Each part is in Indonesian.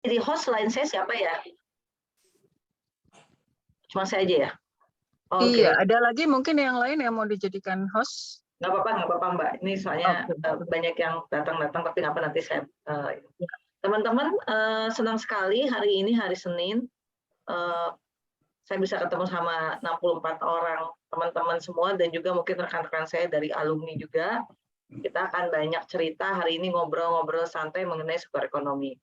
Jadi host selain saya siapa ya? Cuma saya aja ya? Oke. Iya, ada lagi mungkin yang lain yang mau dijadikan host? Nggak apa-apa Mbak. Ini soalnya Oke. banyak yang datang-datang, tapi nggak apa nanti saya. Teman-teman, senang sekali hari ini hari Senin. Saya bisa ketemu sama 64 orang teman-teman semua dan juga mungkin rekan-rekan saya dari alumni juga. Kita akan banyak cerita hari ini ngobrol-ngobrol santai mengenai sukar ekonomi.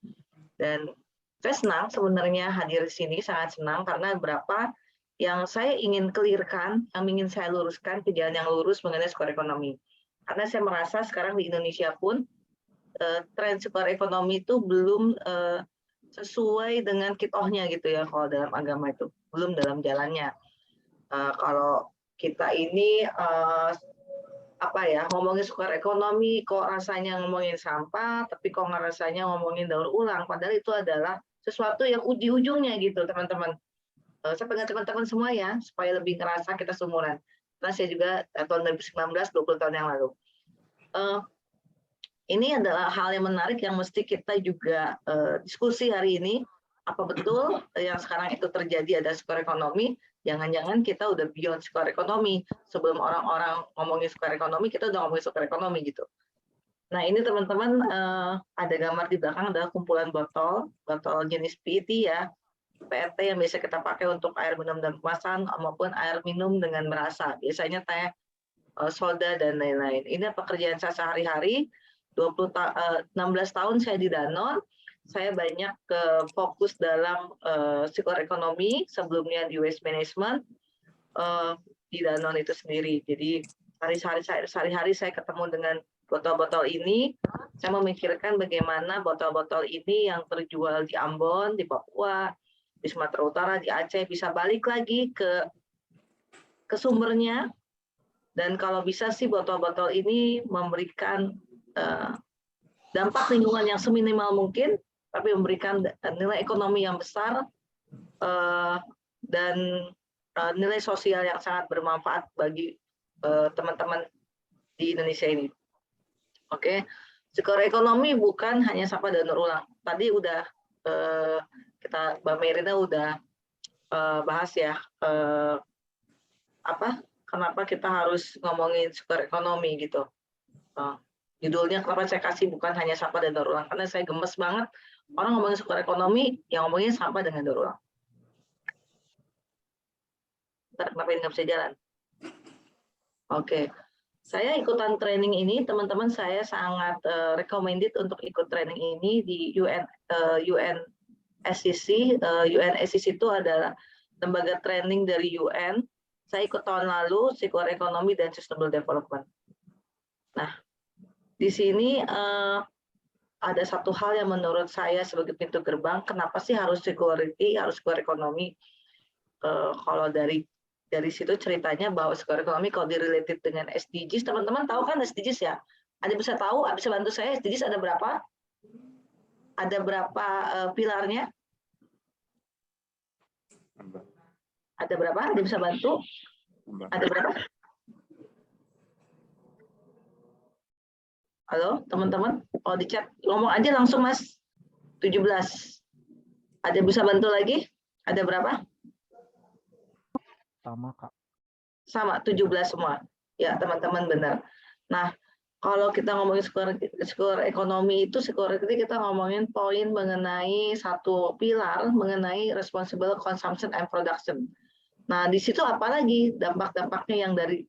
Dan saya senang sebenarnya hadir di sini, sangat senang karena beberapa yang saya ingin clearkan, yang ingin saya luruskan ke jalan yang lurus mengenai sukar ekonomi. Karena saya merasa sekarang di Indonesia pun tren sukar ekonomi itu belum sesuai dengan kiat-nya gitu ya kalau dalam agama itu, belum dalam jalannya. Kalau kita ini apa ya, ngomongin sukar ekonomi kok rasanya ngomongin sampah, tapi kok nggak rasanya ngomongin daur ulang, padahal itu adalah sesuatu yang ujungnya gitu teman-teman. Saya pengen teman-teman semua ya supaya lebih ngerasa kita seumuran. Karena saya juga tahun 2019 20 tahun yang lalu. Ini adalah hal yang menarik yang mesti kita juga diskusi hari ini. Apa betul yang sekarang itu terjadi ada sukar ekonomi? Jangan-jangan kita udah beyond sukar ekonomi. Sebelum orang-orang ngomongin sukar ekonomi, kita udah ngomongin sukar ekonomi gitu. Nah ini teman-teman ada gambar di belakang adalah kumpulan botol jenis PET ya. PET yang biasa kita pakai untuk air minum dan kemasan maupun air minum dengan berasa. Biasanya teh, soda dan lain-lain. Ini pekerjaan saya sehari-hari. 16 tahun saya di Danone, saya banyak fokus dalam sirkular ekonomi, sebelumnya di waste management di Danone itu sendiri. Jadi sehari-hari saya ketemu dengan botol-botol ini, saya memikirkan bagaimana botol-botol ini yang terjual di Ambon, di Papua, di Sumatera Utara, di Aceh bisa balik lagi ke sumbernya. Dan kalau bisa sih botol-botol ini memberikan dampak lingkungan yang seminimal mungkin, tapi memberikan nilai ekonomi yang besar dan nilai sosial yang sangat bermanfaat bagi teman-teman di Indonesia ini. Oke, sukar ekonomi bukan hanya sampah dan daur ulang. Tadi udah kita Mbak Merina udah bahas ya kenapa kita harus ngomongin sukar ekonomi gitu. Judulnya kenapa saya kasih bukan hanya sampah dan daur ulang, karena saya gemes banget orang ngomongin sukar ekonomi yang ngomongin sampah dengan daur ulang. Bentar, kenapa ini nggak bisa jalan? Oke, saya ikutan training ini, teman-teman saya sangat recommended untuk ikut training ini di UNSCC. UNSCC itu adalah lembaga training dari UN. Saya ikut tahun lalu, sirkular ekonomi dan sustainable development. Nah, di sini ada satu hal yang menurut saya sebagai pintu gerbang, kenapa sih harus circularity, harus sirkular ekonomi? Kalau dari situ ceritanya bahwa sirkular ekonomi kalau direlated dengan SDGs, teman-teman tahu kan SDGs ya? Ada bisa tahu, bisa bantu saya SDGs ada berapa? Ada berapa pilarnya? Ada berapa? Ada bisa bantu? Ada berapa? Halo, teman-teman? Oh, di chat. Ngomong aja langsung, Mas. 17. Ada bisa bantu lagi? Ada berapa? Sama, Kak. Sama, 17 semua. Ya, teman-teman benar. Nah, kalau kita ngomongin sirkular ekonomi itu, kita ngomongin poin mengenai satu pilar, mengenai responsible consumption and production. Nah, di situ apalagi dampak-dampaknya yang dari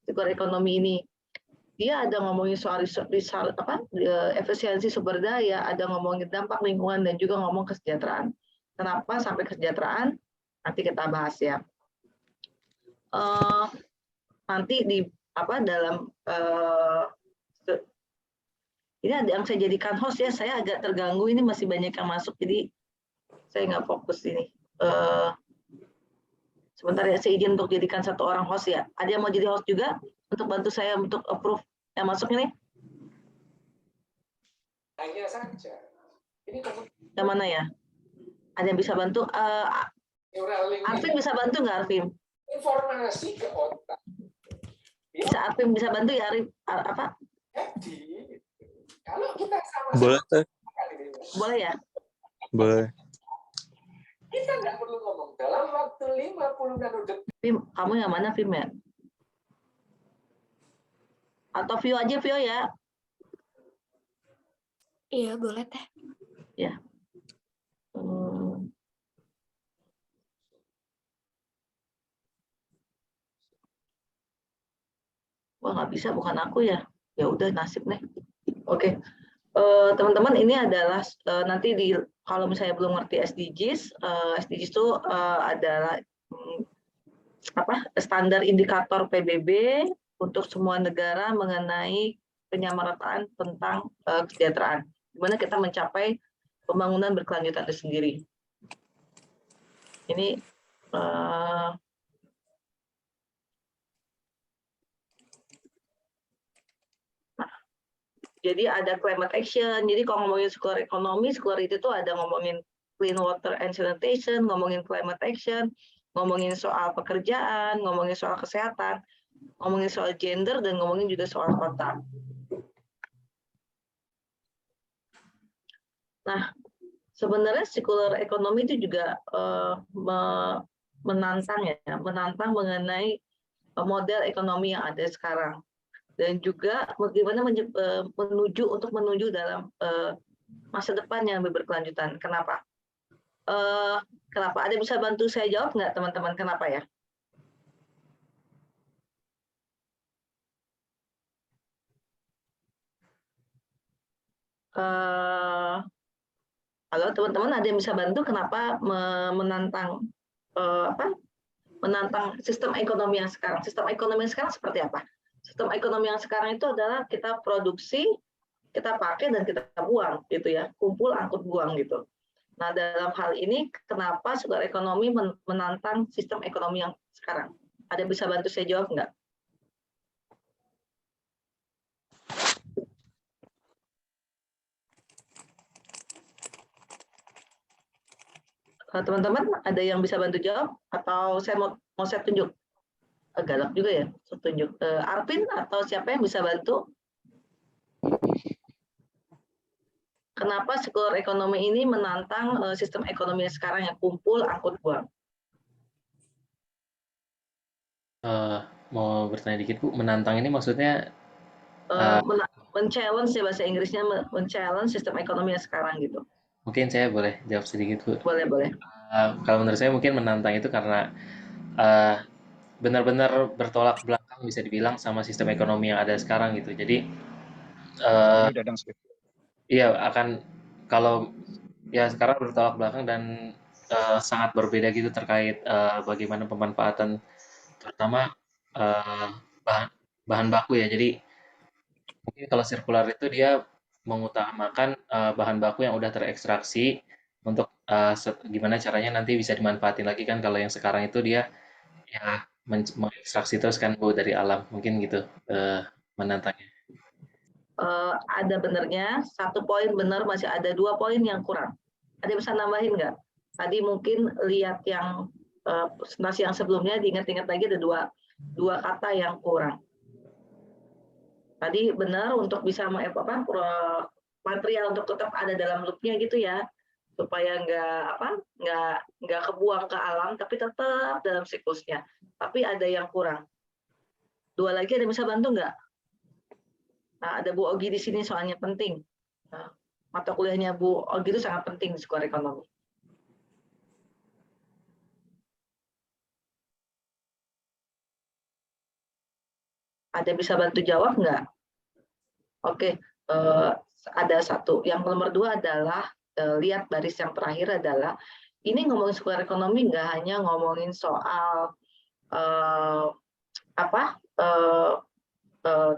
sirkular ekonomi ini. Dia ada ngomongin soal efisiensi sumber daya, ada ngomongin dampak lingkungan dan juga ngomong kesejahteraan. Kenapa sampai kesejahteraan? Nanti kita bahas ya. Nanti di dalam ini ada yang saya jadikan host ya. Saya agak terganggu ini masih banyak yang masuk, jadi saya nggak fokus ini. Sebentar ya, saya izin untuk jadikan satu orang host ya. Ada yang mau jadi host juga untuk bantu saya untuk approve yang masuk ini? Hanya saja. Ini yang mana ya? Ada yang bisa bantu? Arvin bisa bantu nggak, Arvin? Informasi ke otak. Bisa Arvin bisa bantu ya, Arif? Apa? Jadi, kalau kita sama-sama Boleh, Teh. Boleh ya? Boleh. Kita nggak perlu ngomong dalam waktu 50 nanodetik. Vim, kamu yang mana Vim ya? Atau Vio aja Vio ya? Iya, boleh Teh. Ya. Wah nggak bisa, bukan aku ya. Ya udah nasib nih. Oke. Teman-teman ini adalah nanti kalau misalnya belum ngerti SDGs, SDGs itu adalah standar indikator PBB untuk semua negara mengenai penyamarataan tentang kesejahteraan, di mana kita mencapai pembangunan berkelanjutan itu sendiri. Ini jadi ada climate action. Jadi kalau ngomongin circular economy, circular itu tuh ada ngomongin clean water and sanitation, ngomongin climate action, ngomongin soal pekerjaan, ngomongin soal kesehatan, ngomongin soal gender, dan ngomongin juga soal kota. Nah, sebenarnya circular economy itu juga menantang mengenai model ekonomi yang ada sekarang. Dan juga bagaimana menuju dalam masa depan yang lebih berkelanjutan. Kenapa? Kenapa? Ada bisa bantu saya jawab nggak teman-teman? Kenapa ya? Halo teman-teman, ada yang bisa bantu kenapa menantang menantang sistem ekonomi yang sekarang? Sistem ekonomi yang sekarang seperti apa? Sistem ekonomi yang sekarang itu adalah kita produksi, kita pakai dan kita buang, gitu ya, kumpul, angkut, buang gitu. Nah dalam hal ini kenapa circular ekonomi menantang sistem ekonomi yang sekarang? Ada bisa bantu saya jawab nggak? Teman-teman ada yang bisa bantu jawab atau saya mau saya tunjuk? Galak juga ya, tunjuk. Arvin atau siapa yang bisa bantu? Kenapa circular ekonomi ini menantang sistem ekonomi yang sekarang yang kumpul, angkut, buang? Mau bertanya dikit Bu, menantang ini maksudnya men-challenge ya bahasa Inggrisnya, men-challenge sistem ekonomi yang sekarang gitu. mungkin saya boleh jawab sedikit Bu. Boleh. Kalau menurut saya mungkin menantang itu karena benar-benar bertolak belakang bisa dibilang sama sistem ekonomi yang ada sekarang gitu. Jadi iya akan kalau ya sekarang bertolak belakang dan sangat berbeda gitu terkait bagaimana pemanfaatan terutama bahan baku ya. Jadi mungkin kalau sirkular itu dia mengutamakan bahan baku yang udah terekstraksi untuk gimana caranya nanti bisa dimanfaatin lagi kan. Kalau yang sekarang itu dia ya mengekstraksi terus kan Bu dari alam, mungkin gitu menantangnya. Ada benernya, 1 poin benar, masih ada 2 poin yang kurang. Ada yang bisa nambahin nggak? Tadi mungkin lihat yang presentasi yang sebelumnya, diingat-ingat lagi ada dua kata yang kurang. Tadi benar untuk bisa material untuk tetap ada dalam loop-nya gitu ya, supaya nggak kebuang ke alam, tapi tetap dalam siklusnya. Tapi ada yang kurang. 2 lagi ada yang bisa bantu nggak? Nah, ada Bu Ogi di sini soalnya penting. Nah, mata kuliahnya Bu Ogi itu sangat penting di sekolah ekonomi. Ada bisa bantu jawab nggak? Oke, ada satu. Yang nomor 2 adalah lihat baris yang terakhir adalah ini ngomongin sekolah ekonomi nggak hanya ngomongin soal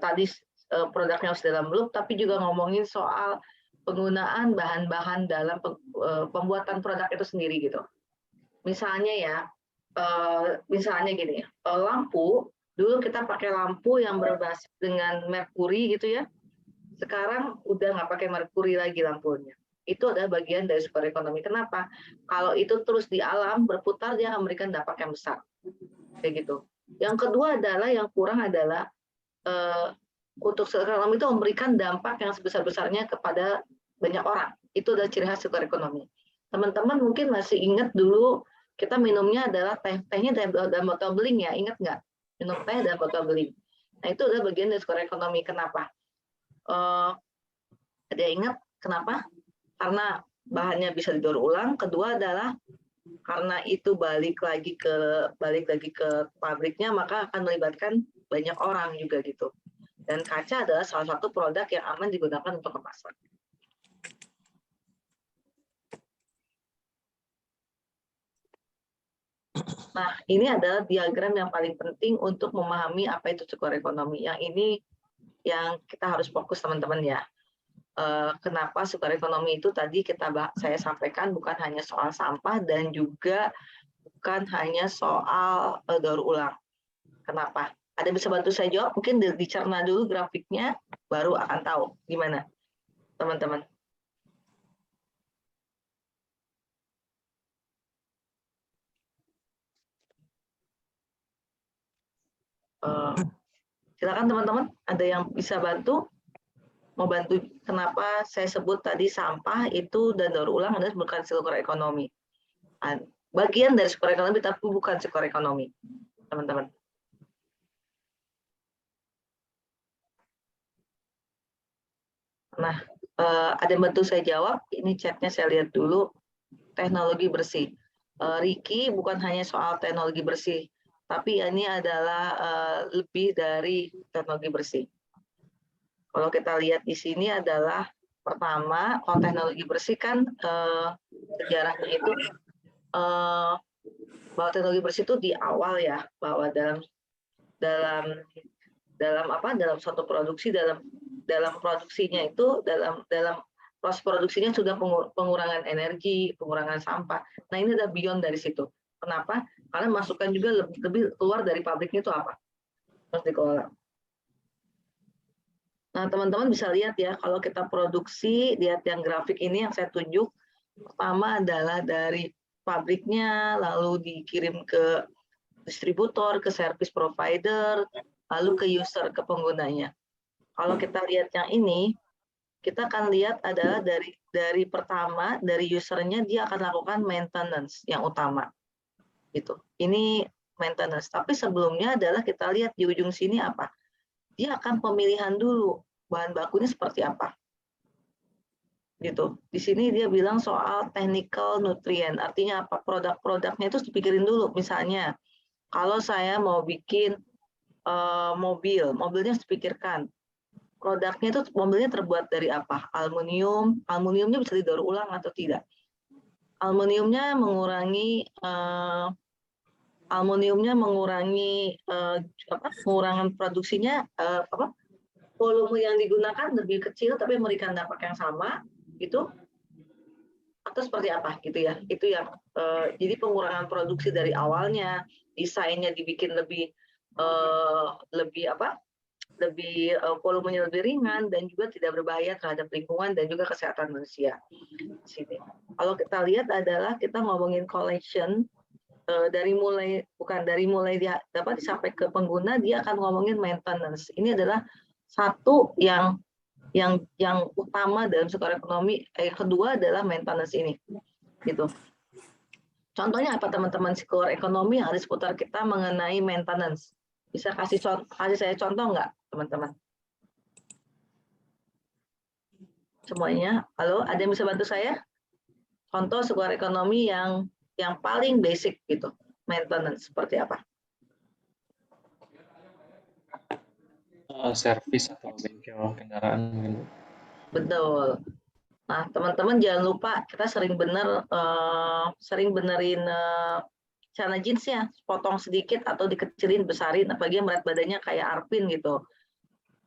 tadi produknya harus dalam loop, tapi juga ngomongin soal penggunaan bahan-bahan dalam pembuatan produk itu sendiri gitu. Misalnya ya, misalnya gini, lampu, dulu kita pakai lampu yang berbasis dengan merkuri gitu ya, sekarang udah nggak pakai merkuri lagi lampunya. Itu adalah bagian dari circular ekonomi. Kenapa? Kalau itu terus di alam berputar, dia akan memberikan dampak yang besar. Kayak gitu. Yang kedua adalah, yang kurang adalah untuk circular ekonomi itu memberikan dampak yang sebesar-besarnya kepada banyak orang. Itu adalah ciri khas circular economy. Teman-teman mungkin masih ingat dulu kita minumnya adalah tehnya dalam botol beling ya, ingat nggak? Minum teh dalam botol beling. Nah itu adalah bagian dari circular economy. Kenapa? Ada yang ingat kenapa? Karena bahannya bisa didaur ulang. Kedua adalah karena itu balik lagi ke pabriknya, maka akan melibatkan banyak orang juga gitu. Dan kaca adalah salah satu produk yang aman digunakan untuk kemasan. Nah, ini adalah diagram yang paling penting untuk memahami apa itu circular economy. Yang ini yang kita harus fokus teman-teman ya. Kenapa circular economy itu tadi saya sampaikan bukan hanya soal sampah dan juga bukan hanya soal daur ulang. Kenapa? Ada yang bisa bantu saya jawab? Mungkin dicerna dulu grafiknya, baru akan tahu gimana, teman-teman. Silakan teman-teman, ada yang bisa bantu? Mau bantu kenapa saya sebut tadi sampah itu dan daur ulang adalah bukan circular economy. Bagian dari circular economy tapi bukan circular economy, teman-teman. Nah, ada yang bantu saya jawab? Ini chatnya saya lihat dulu. Teknologi bersih. Riki, bukan hanya soal teknologi bersih, tapi ini adalah lebih dari teknologi bersih. Kalau kita lihat di sini adalah pertama, kalau teknologi bersih kan sejarahnya itu bahwa teknologi bersih itu di awal ya, bahwa dalam suatu produksi dalam produksinya itu dalam proses produksinya sudah pengurangan energi, pengurangan sampah. Nah ini udah beyond dari situ. Kenapa? Karena masukan juga lebih keluar dari pabriknya itu apa? Harus dikelola. Nah teman-teman bisa lihat ya, kalau kita produksi, lihat yang grafik ini yang saya tunjuk, pertama adalah dari pabriknya, lalu dikirim ke distributor, ke service provider, lalu ke user, ke penggunanya. Kalau kita lihat yang ini, kita akan lihat adalah dari pertama, dari usernya dia akan lakukan maintenance yang utama. Gitu. Ini maintenance. Tapi sebelumnya adalah kita lihat di ujung sini apa? Dia akan pemilihan dulu bahan bakunya seperti apa. Gitu. Di sini dia bilang soal technical nutrient, artinya apa? Produk-produknya itu dipikirin dulu. Misalnya, kalau saya mau bikin mobilnya harus dipikirkan. Produknya itu mobilnya terbuat dari apa? Aluminium. Aluminiumnya bisa didaur ulang atau tidak? Aluminiumnya mengurangi pengurangan produksinya volume yang digunakan lebih kecil tapi memberikan dampak yang sama gitu, atau seperti apa gitu ya. Itu yang jadi pengurangan produksi dari awalnya, desainnya dibikin lebih volumenya lebih ringan dan juga tidak berbahaya terhadap lingkungan dan juga kesehatan manusia. Sini. Kalau kita lihat adalah kita ngomongin collection dari mulai dapat sampai ke pengguna, dia akan ngomongin maintenance. Ini adalah satu yang utama dalam circular economy. Kedua adalah maintenance ini, gitu. Contohnya apa teman-teman circular economy yang ada seputar kita mengenai maintenance? Bisa kasih saya contoh nggak teman-teman? Semuanya, halo, ada yang bisa bantu saya? Contoh circular economy yang paling basic gitu, maintenance seperti apa? Servis atau bengkel kendaraan mungkin. Betul. Nah, teman-teman jangan lupa kita sering benerin celana jeansnya, potong sedikit atau dikecilin, besarin, apalagi yang berat badannya kayak Arpin gitu.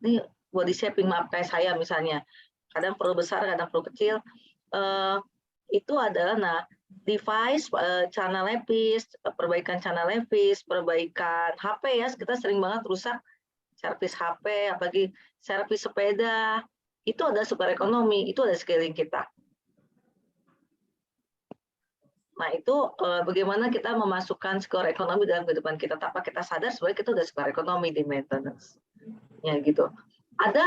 Ini body shaping, maaf kayak saya misalnya, kadang perlu besar, kadang perlu kecil. Itu adalah device, celana levis, perbaikan celana levis, perbaikan HP ya, kita sering banget rusak servis HP, apalagi servis sepeda. Itu adalah circular economy, itu ada sekeliling kita. Nah itu bagaimana kita memasukkan circular economy dalam kehidupan kita tanpa kita sadar sebenarnya kita udah circular economy di maintenance. Ya gitu. Ada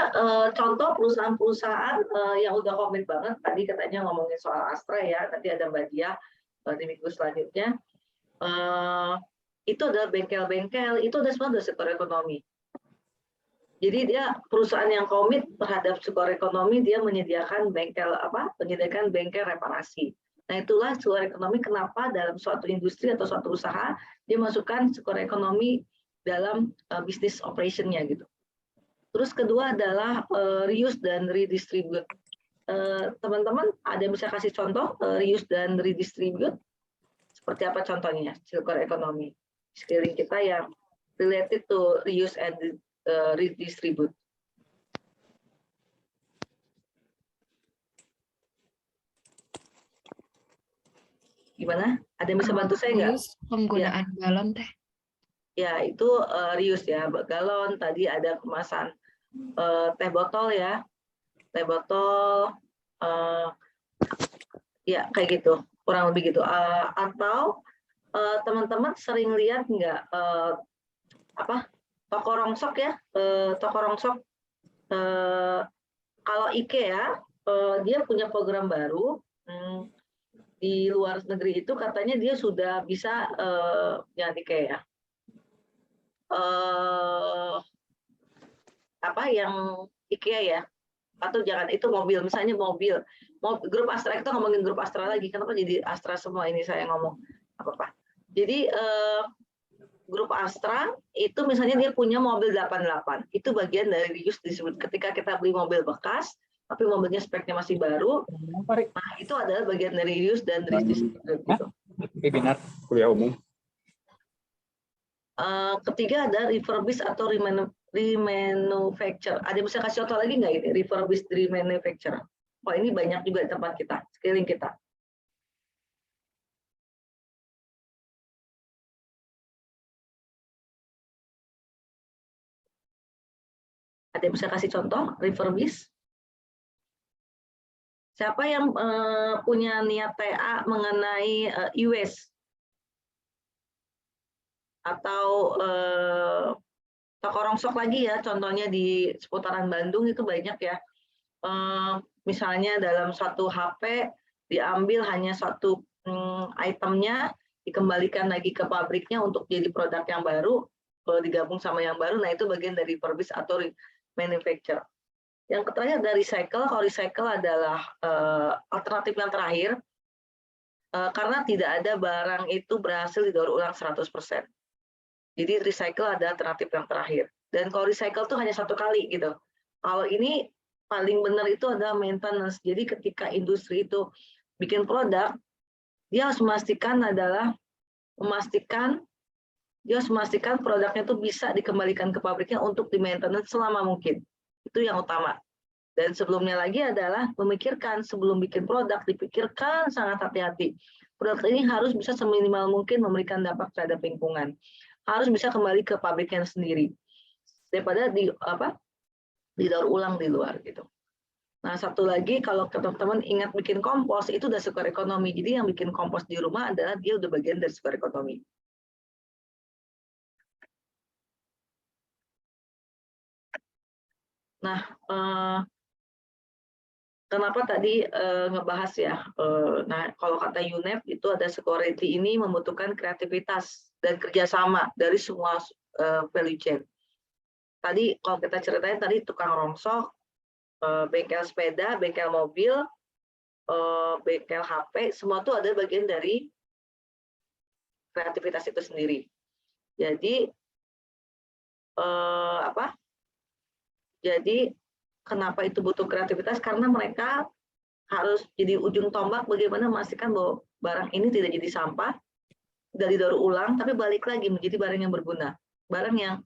contoh perusahaan-perusahaan yang udah komit banget. Tadi katanya ngomongin soal Astra ya, nanti ada Mbak Dia di minggu selanjutnya. Itu adalah bengkel-bengkel, itu udah semua dari sektor ekonomi. Jadi dia perusahaan yang komit terhadap sektor ekonomi, dia menyediakan bengkel bengkel reparasi. Nah itulah sektor ekonomi kenapa dalam suatu industri atau suatu usaha dia masukkan sektor ekonomi dalam bisnis operationnya gitu. Terus kedua adalah reuse dan redistribute. Teman-teman ada yang bisa kasih contoh reuse dan redistribute? Seperti apa contohnya sektor ekonomi sekeliling kita yang related to reuse and redistribute? Gimana? Ada yang bisa bantu saya nggak? Penggunaan galon teh. Ya itu reuse ya, galon. Tadi ada kemasan teh botol ya, teh botol, ya kayak gitu, kurang lebih gitu. Atau teman-teman sering lihat nggak toko rongsok ya, toko rongsok. Kalau IKEA dia punya program baru di luar negeri itu katanya dia sudah bisa ya IKEA yang IKEA ya, atau jangan itu mobil, misalnya mobil grup Astra, kita ngomongin grup Astra lagi, kenapa jadi Astra semua ini saya ngomong apa-apa. Jadi grup Astra itu misalnya dia punya mobil 88, itu bagian dari reuse disebut ketika kita beli mobil bekas tapi mobilnya speknya masih baru, nah itu adalah bagian dari reuse dan reuse gitu. Webinar kuliah umum. Ketiga ada refurbish atau remanufacture. Ada yang bisa kasih contoh lagi nggak ini refurbish, remanufacture? Wah ini banyak juga di tempat kita, sekeliling kita. Ada yang bisa kasih contoh refurbish? Siapa yang punya niat TA mengenai e-waste? Atau toko rongsok lagi ya, contohnya di seputaran Bandung itu banyak ya. Misalnya dalam satu HP diambil hanya satu itemnya, dikembalikan lagi ke pabriknya untuk jadi produk yang baru, digabung sama yang baru, nah itu bagian dari refurbish atau manufacture. Yang terakhir ada recycle. Kalau recycle adalah alternatif yang terakhir, karena tidak ada barang itu berhasil didaur ulang 100%. Jadi recycle ada alternatif yang terakhir. Dan kalau recycle itu hanya satu kali gitu. Kalau ini paling benar itu adalah maintenance. Jadi ketika industri itu bikin produk, dia harus memastikan produknya itu bisa dikembalikan ke pabriknya untuk di maintenance selama mungkin. Itu yang utama. Dan sebelumnya lagi adalah memikirkan sebelum bikin produk, dipikirkan sangat hati-hati. Produk ini harus bisa seminimal mungkin memberikan dampak terhadap lingkungan. Harus bisa kembali ke pabriknya sendiri daripada didaur ulang di luar gitu. Nah satu lagi, kalau teman-teman ingat bikin kompos itu udah sektor ekonomi. Jadi yang bikin kompos di rumah adalah dia udah bagian dari sektor ekonomi. Nah kenapa tadi ngebahas ya? Nah kalau kata UNEP itu ada security ini membutuhkan kreativitas dan kerjasama dari semua value chain. Tadi kalau kita ceritain tadi tukang rongsok, bengkel sepeda, bengkel mobil, bengkel HP, semua itu ada bagian dari kreativitas itu sendiri. Jadi Jadi kenapa itu butuh kreativitas? Karena mereka harus jadi ujung tombak bagaimana memastikan bahwa barang ini tidak jadi sampah, tidak didaur ulang, tapi balik lagi menjadi barang yang berguna, barang yang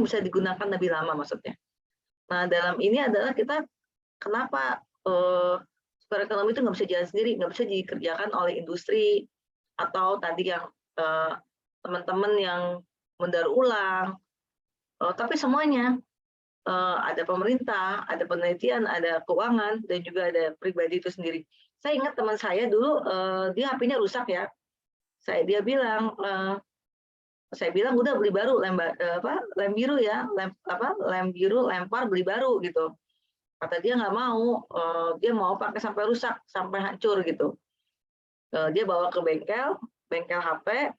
bisa digunakan lebih lama maksudnya. Nah dalam ini adalah kita kenapa sektor ekonomi itu nggak bisa jalan sendiri, nggak bisa dikerjakan oleh industri atau tadi yang teman-teman yang mendaur ulang, tapi semuanya ada pemerintah, ada penelitian, ada keuangan, dan juga ada pribadi itu sendiri. Saya ingat teman saya dulu dia HP-nya rusak ya. Dia bilang saya bilang udah beli baru lem biru ya, lem biru lempar beli baru gitu. Kata dia nggak mau, dia mau pakai sampai rusak, sampai hancur gitu. Dia bawa ke bengkel HP,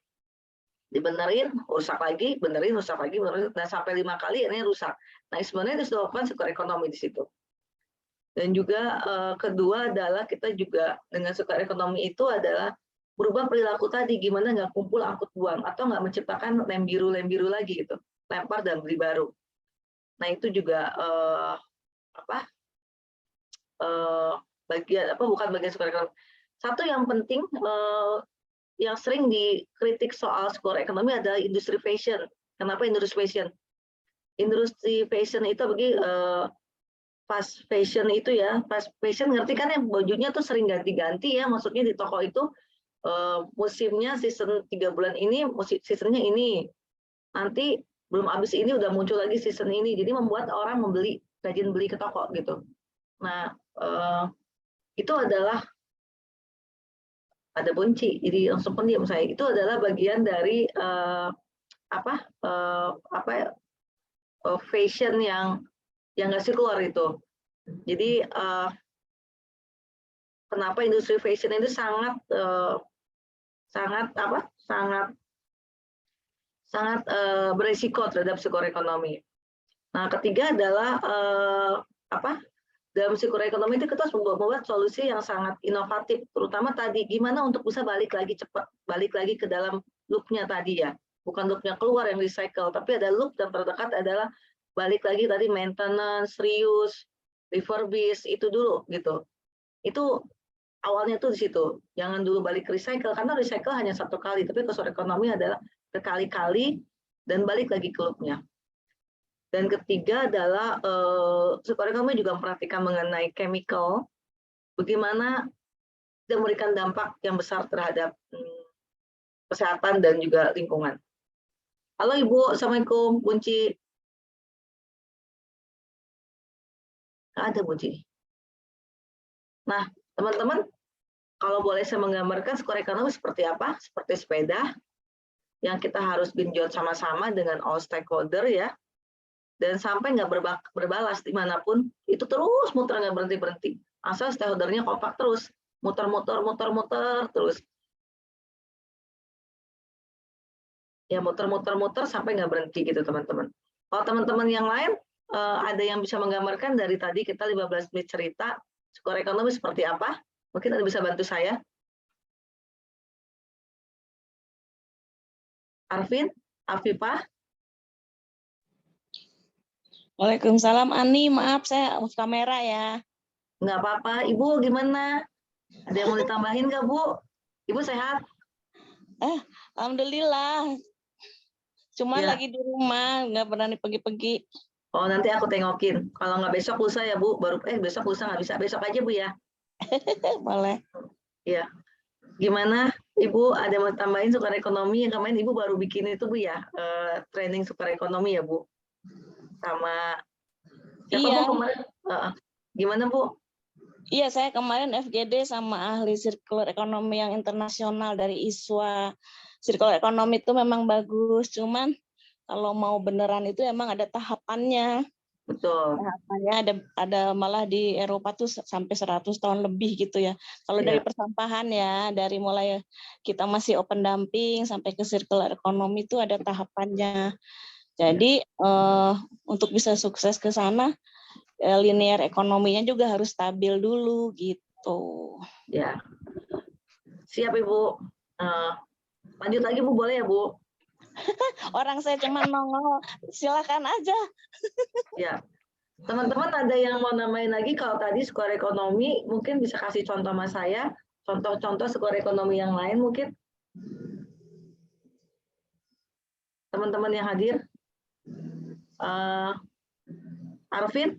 dibenerin, rusak lagi, benerin, rusak lagi, benerin, dan sampai 5 kali ini rusak. Nah sebenarnya itu disebabkan sirkular ekonomi di situ. Dan juga kedua adalah kita juga dengan sirkular ekonomi itu adalah berubah perilaku tadi, gimana nggak kumpul angkut buang atau nggak menciptakan lem biru lagi gitu, lempar dan beli baru. Nah itu juga bukan bagian sirkular ekonomi. Satu yang penting yang sering dikritik soal sirkular ekonomi adalah industri fashion. Kenapa industri fashion? Industri fashion itu fast fashion itu ya, fast fashion ngerti kan yang bajunya tuh sering ganti-ganti ya, maksudnya di toko itu musimnya season 3 bulan ini, seasonnya ini, nanti belum habis ini udah muncul lagi season ini, jadi membuat orang rajin beli ke toko gitu. Nah itu adalah ada bunci, jadi langsung pendiam saya. Itu adalah bagian dari fashion yang nggak sirkular itu. Jadi kenapa industri fashion itu sangat beresiko terhadap sirkular ekonomi. Nah, ketiga adalah dalam sirkular ekonomi itu kita harus membuat solusi yang sangat inovatif, terutama tadi gimana untuk bisa balik lagi cepat, balik lagi ke dalam loop-nya tadi ya, bukan loop-nya keluar yang recycle, tapi ada loop dan terdekat adalah balik lagi tadi maintenance, reuse, refurbish itu dulu gitu. Itu awalnya tuh di situ, jangan dulu balik ke recycle karena recycle hanya satu kali, tapi sirkular ekonomi adalah berkali-kali dan balik lagi ke loop-nya. Dan ketiga adalah sirkular ekonomi juga memperhatikan mengenai chemical, bagaimana dia memberikan dampak yang besar terhadap kesehatan dan juga lingkungan. Halo Ibu, Assalamualaikum, Bunci. Nggak ada Bunci. Nah, teman-teman, kalau boleh saya menggambarkan sirkular ekonomi seperti apa? Seperti sepeda yang kita harus genjot sama-sama dengan all stakeholder ya. Dan sampai nggak berbalas dimanapun, itu terus muter nggak berhenti-berhenti. Asal stakeholdernya kompak terus, muter-muter terus. Ya muter-muter sampai nggak berhenti gitu teman-teman. Kalau teman-teman yang lain, ada yang bisa menggambarkan dari tadi kita 15 menit cerita, sirkular ekonomi seperti apa? Mungkin ada bisa bantu saya? Arvin? Afifah? Waalaikumsalam Ani, maaf saya off kamera ya. Nggak apa-apa. Ibu gimana? Ada yang mau ditambahin nggak Bu? Ibu sehat? Alhamdulillah. Cuma Ya. lagi di rumah, nggak berani pergi-pergi. Oh nanti aku tengokin. Kalau nggak besok lusa ya Bu. Besok lusa nggak bisa. Besok aja Bu ya. Boleh. Ya. Gimana Ibu ada mau tambahin sirkular ekonomi yang kemarin Ibu baru bikin itu Bu ya? Training sirkular ekonomi ya Bu? Sama siapa Iya. Bu kemarin? Gimana Bu? Iya, saya kemarin FGD sama ahli sirkular ekonomi yang internasional dari ISWA. Sirkular ekonomi itu memang bagus, cuman kalau mau beneran itu emang ada tahapannya. Betul. Tahapannya ada malah di Eropa tuh sampai 100 tahun lebih gitu ya. Kalau dari persampahan ya, dari mulai kita masih open dumping sampai ke sirkular ekonomi itu ada tahapannya. Jadi untuk bisa sukses ke sana, linear ekonominya juga harus stabil dulu gitu. Ya, siap Ibu. Lanjut lagi Bu, boleh ya Bu? Orang saya cuma nongol, silakan aja. Ya, teman-teman ada yang mau namain lagi kalau tadi sirkular ekonomi, mungkin bisa kasih contoh sama saya, contoh-contoh sirkular ekonomi yang lain mungkin. Teman-teman yang hadir. Arvin?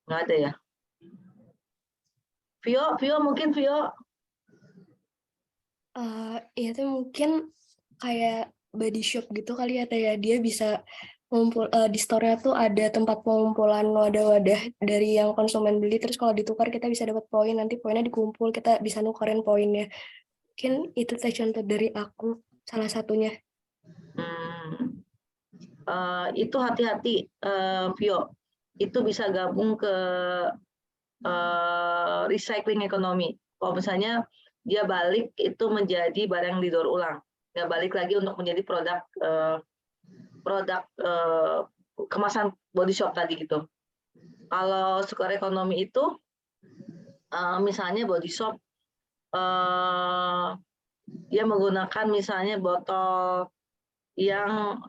Nggak ada ya? Vio mungkin Vio? Itu mungkin kayak body shop gitu kali ya, dia bisa ngumpul di store-nya tuh ada tempat pengumpulan wadah-wadah dari yang konsumen beli, terus kalau ditukar kita bisa dapat poin, nanti poinnya dikumpul kita bisa nukerin poinnya. Mungkin itu teh contoh dari aku, salah satunya. Itu hati-hati, Vio. Itu bisa gabung ke recycling ekonomi. Kalau misalnya dia balik itu menjadi barang yang didaur ulang, nggak balik lagi untuk menjadi produk kemasan body shop tadi gitu. Kalau circular ekonomi itu misalnya body shop dia menggunakan misalnya botol yang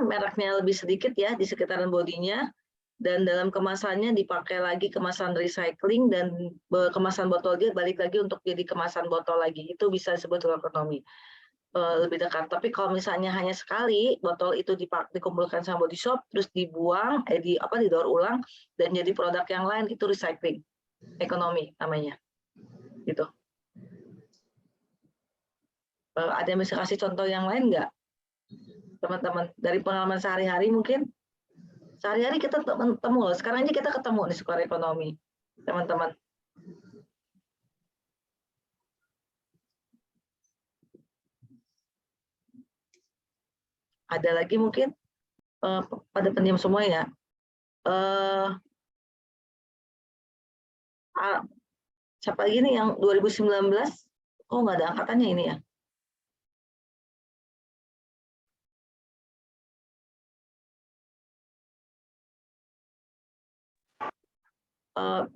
mereknya lebih sedikit ya di sekitaran bodinya, dan dalam kemasannya dipakai lagi kemasan recycling, dan kemasan botol dia balik lagi untuk jadi kemasan botol lagi. Itu bisa disebut ekonomi lebih dekat. Tapi kalau misalnya hanya sekali botol itu dikumpulkan sama body shop terus dibuang, didaur ulang dan jadi produk yang lain, itu recycling ekonomi namanya. Gitu. Ada yang bisa kasih contoh yang lain nggak, teman-teman? Dari pengalaman sehari-hari mungkin. Sehari-hari kita ketemu loh. Sekarang aja kita ketemu di circular ekonomi, teman-teman. Ada lagi mungkin pada pendiam semua ya. Siapa lagi nih yang 2019? Oh, nggak ada angkatannya ini ya.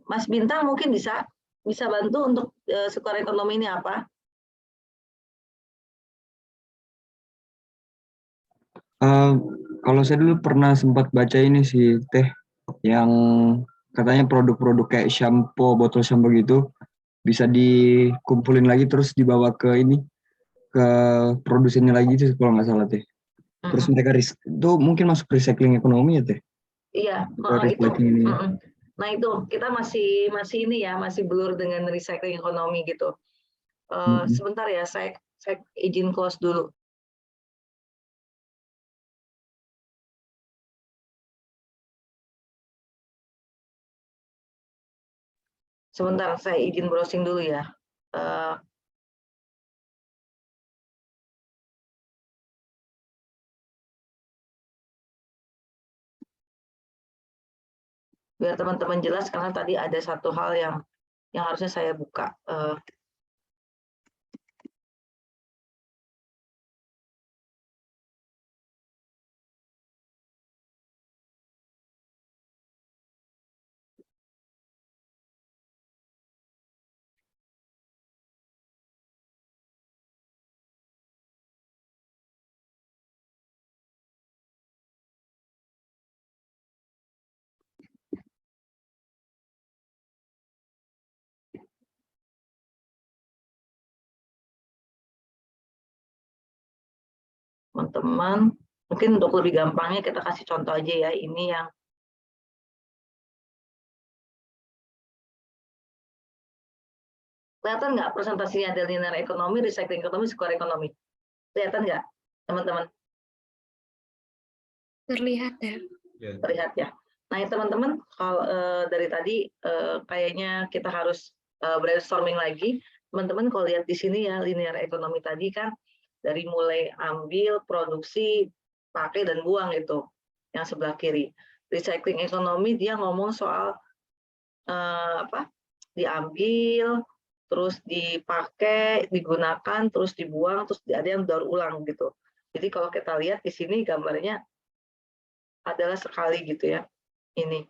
Mas Bintang mungkin bisa bantu untuk circular ekonomi ini apa? Kalau saya dulu pernah sempat baca ini sih Teh, yang katanya produk-produk kayak shampoo, botol shampoo gitu bisa dikumpulin lagi terus dibawa ke produsennya lagi itu kalau nggak salah Teh. Terus mereka itu mungkin masuk recycling ekonomi ya Teh? Iya, itu. Nah itu kita masih ini ya, masih blur dengan recycling ekonomi gitu. Sebentar ya, saya izin close dulu. Sebentar, saya izin browsing dulu ya. Biar teman-teman jelas, karena tadi ada satu hal yang harusnya saya buka. Teman-teman, mungkin untuk lebih gampangnya kita kasih contoh aja ya, ini yang kelihatan nggak presentasinya, ada linear ekonomi, recycling ekonomi, circular ekonomi. Kelihatan nggak, teman-teman? Terlihat ya. Terlihat ya. Nah, ya, teman-teman, kalau dari tadi kayaknya kita harus brainstorming lagi. Teman-teman kalau lihat di sini ya, linear ekonomi tadi kan dari mulai ambil, produksi, pakai dan buang itu yang sebelah kiri. Recycling ekonomi dia ngomong soal diambil, terus dipakai, digunakan, terus dibuang, terus ada yang daur ulang gitu. Jadi kalau kita lihat di sini gambarnya adalah sekali gitu ya. Ini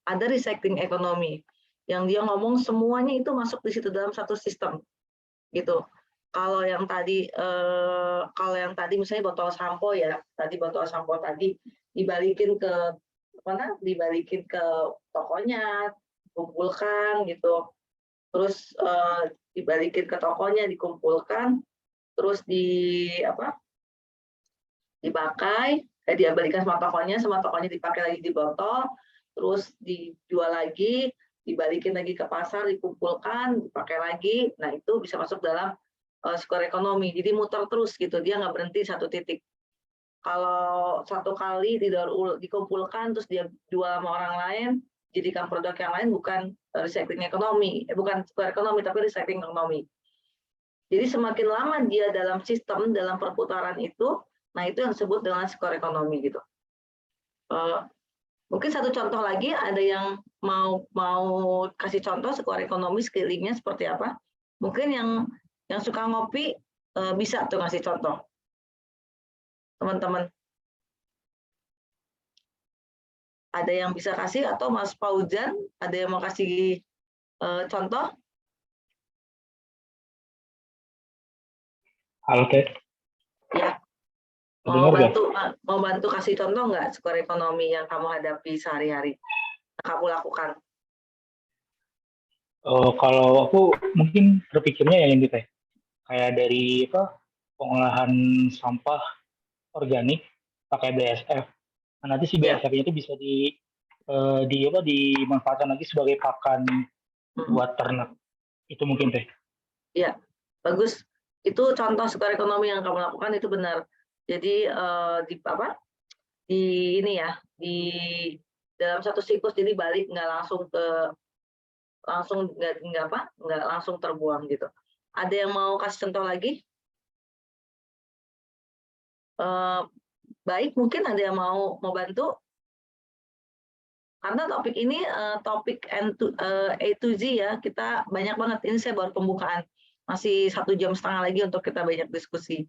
ada recycling ekonomi yang dia ngomong semuanya itu masuk di situ dalam satu sistem gitu. Kalau yang tadi misalnya botol sampo ya, tadi botol sampo tadi dibalikin ke mana? Dibalikin ke tokonya, kumpulkan gitu. Terus dibalikin ke tokonya, dikumpulkan, terus dipakai, dia balikan sama tokonya dipakai lagi di botol, terus dijual lagi, dibalikin lagi ke pasar, dikumpulkan, dipakai lagi. Nah itu bisa masuk dalam circular ekonomi. Jadi muter terus gitu, dia nggak berhenti satu titik. Kalau satu kali dikumpulkan terus dia jual sama orang lain, jadikan produk yang lain, bukan recycling ekonomi, bukan circular ekonomi tapi recycling ekonomi. Jadi semakin lama dia dalam sistem, dalam perputaran itu, nah itu yang disebut dengan skor ekonomi gitu. Mungkin satu contoh lagi, ada yang mau kasih contoh skor ekonomi sekelilingnya seperti apa? Mungkin yang suka ngopi bisa tuh ngasih contoh, teman-teman. Ada yang bisa kasih, atau Mas Fauzan ada yang mau kasih contoh? Halo Teh. Ya. Mau bantu kasih contoh nggak skor ekonomi yang kamu hadapi sehari-hari, yang kamu lakukan? Kalau aku mungkin berpikirnya ya ini Teh, kayak dari pengolahan sampah organik pakai BSF. Nah, nanti si BSF-nya itu bisa dimanfaatkan lagi sebagai pakan buat ternak. Itu mungkin Teh. Iya, bagus. Itu contoh skor ekonomi yang kamu lakukan, itu benar. Jadi di dalam satu siklus, jadi balik, nggak langsung terbuang gitu. Ada yang mau kasih contoh lagi? Baik, mungkin ada yang mau bantu? Karena topik ini topik A to Z ya, kita banyak banget. Ini saya baru pembukaan, masih 1,5 jam lagi untuk kita banyak diskusi.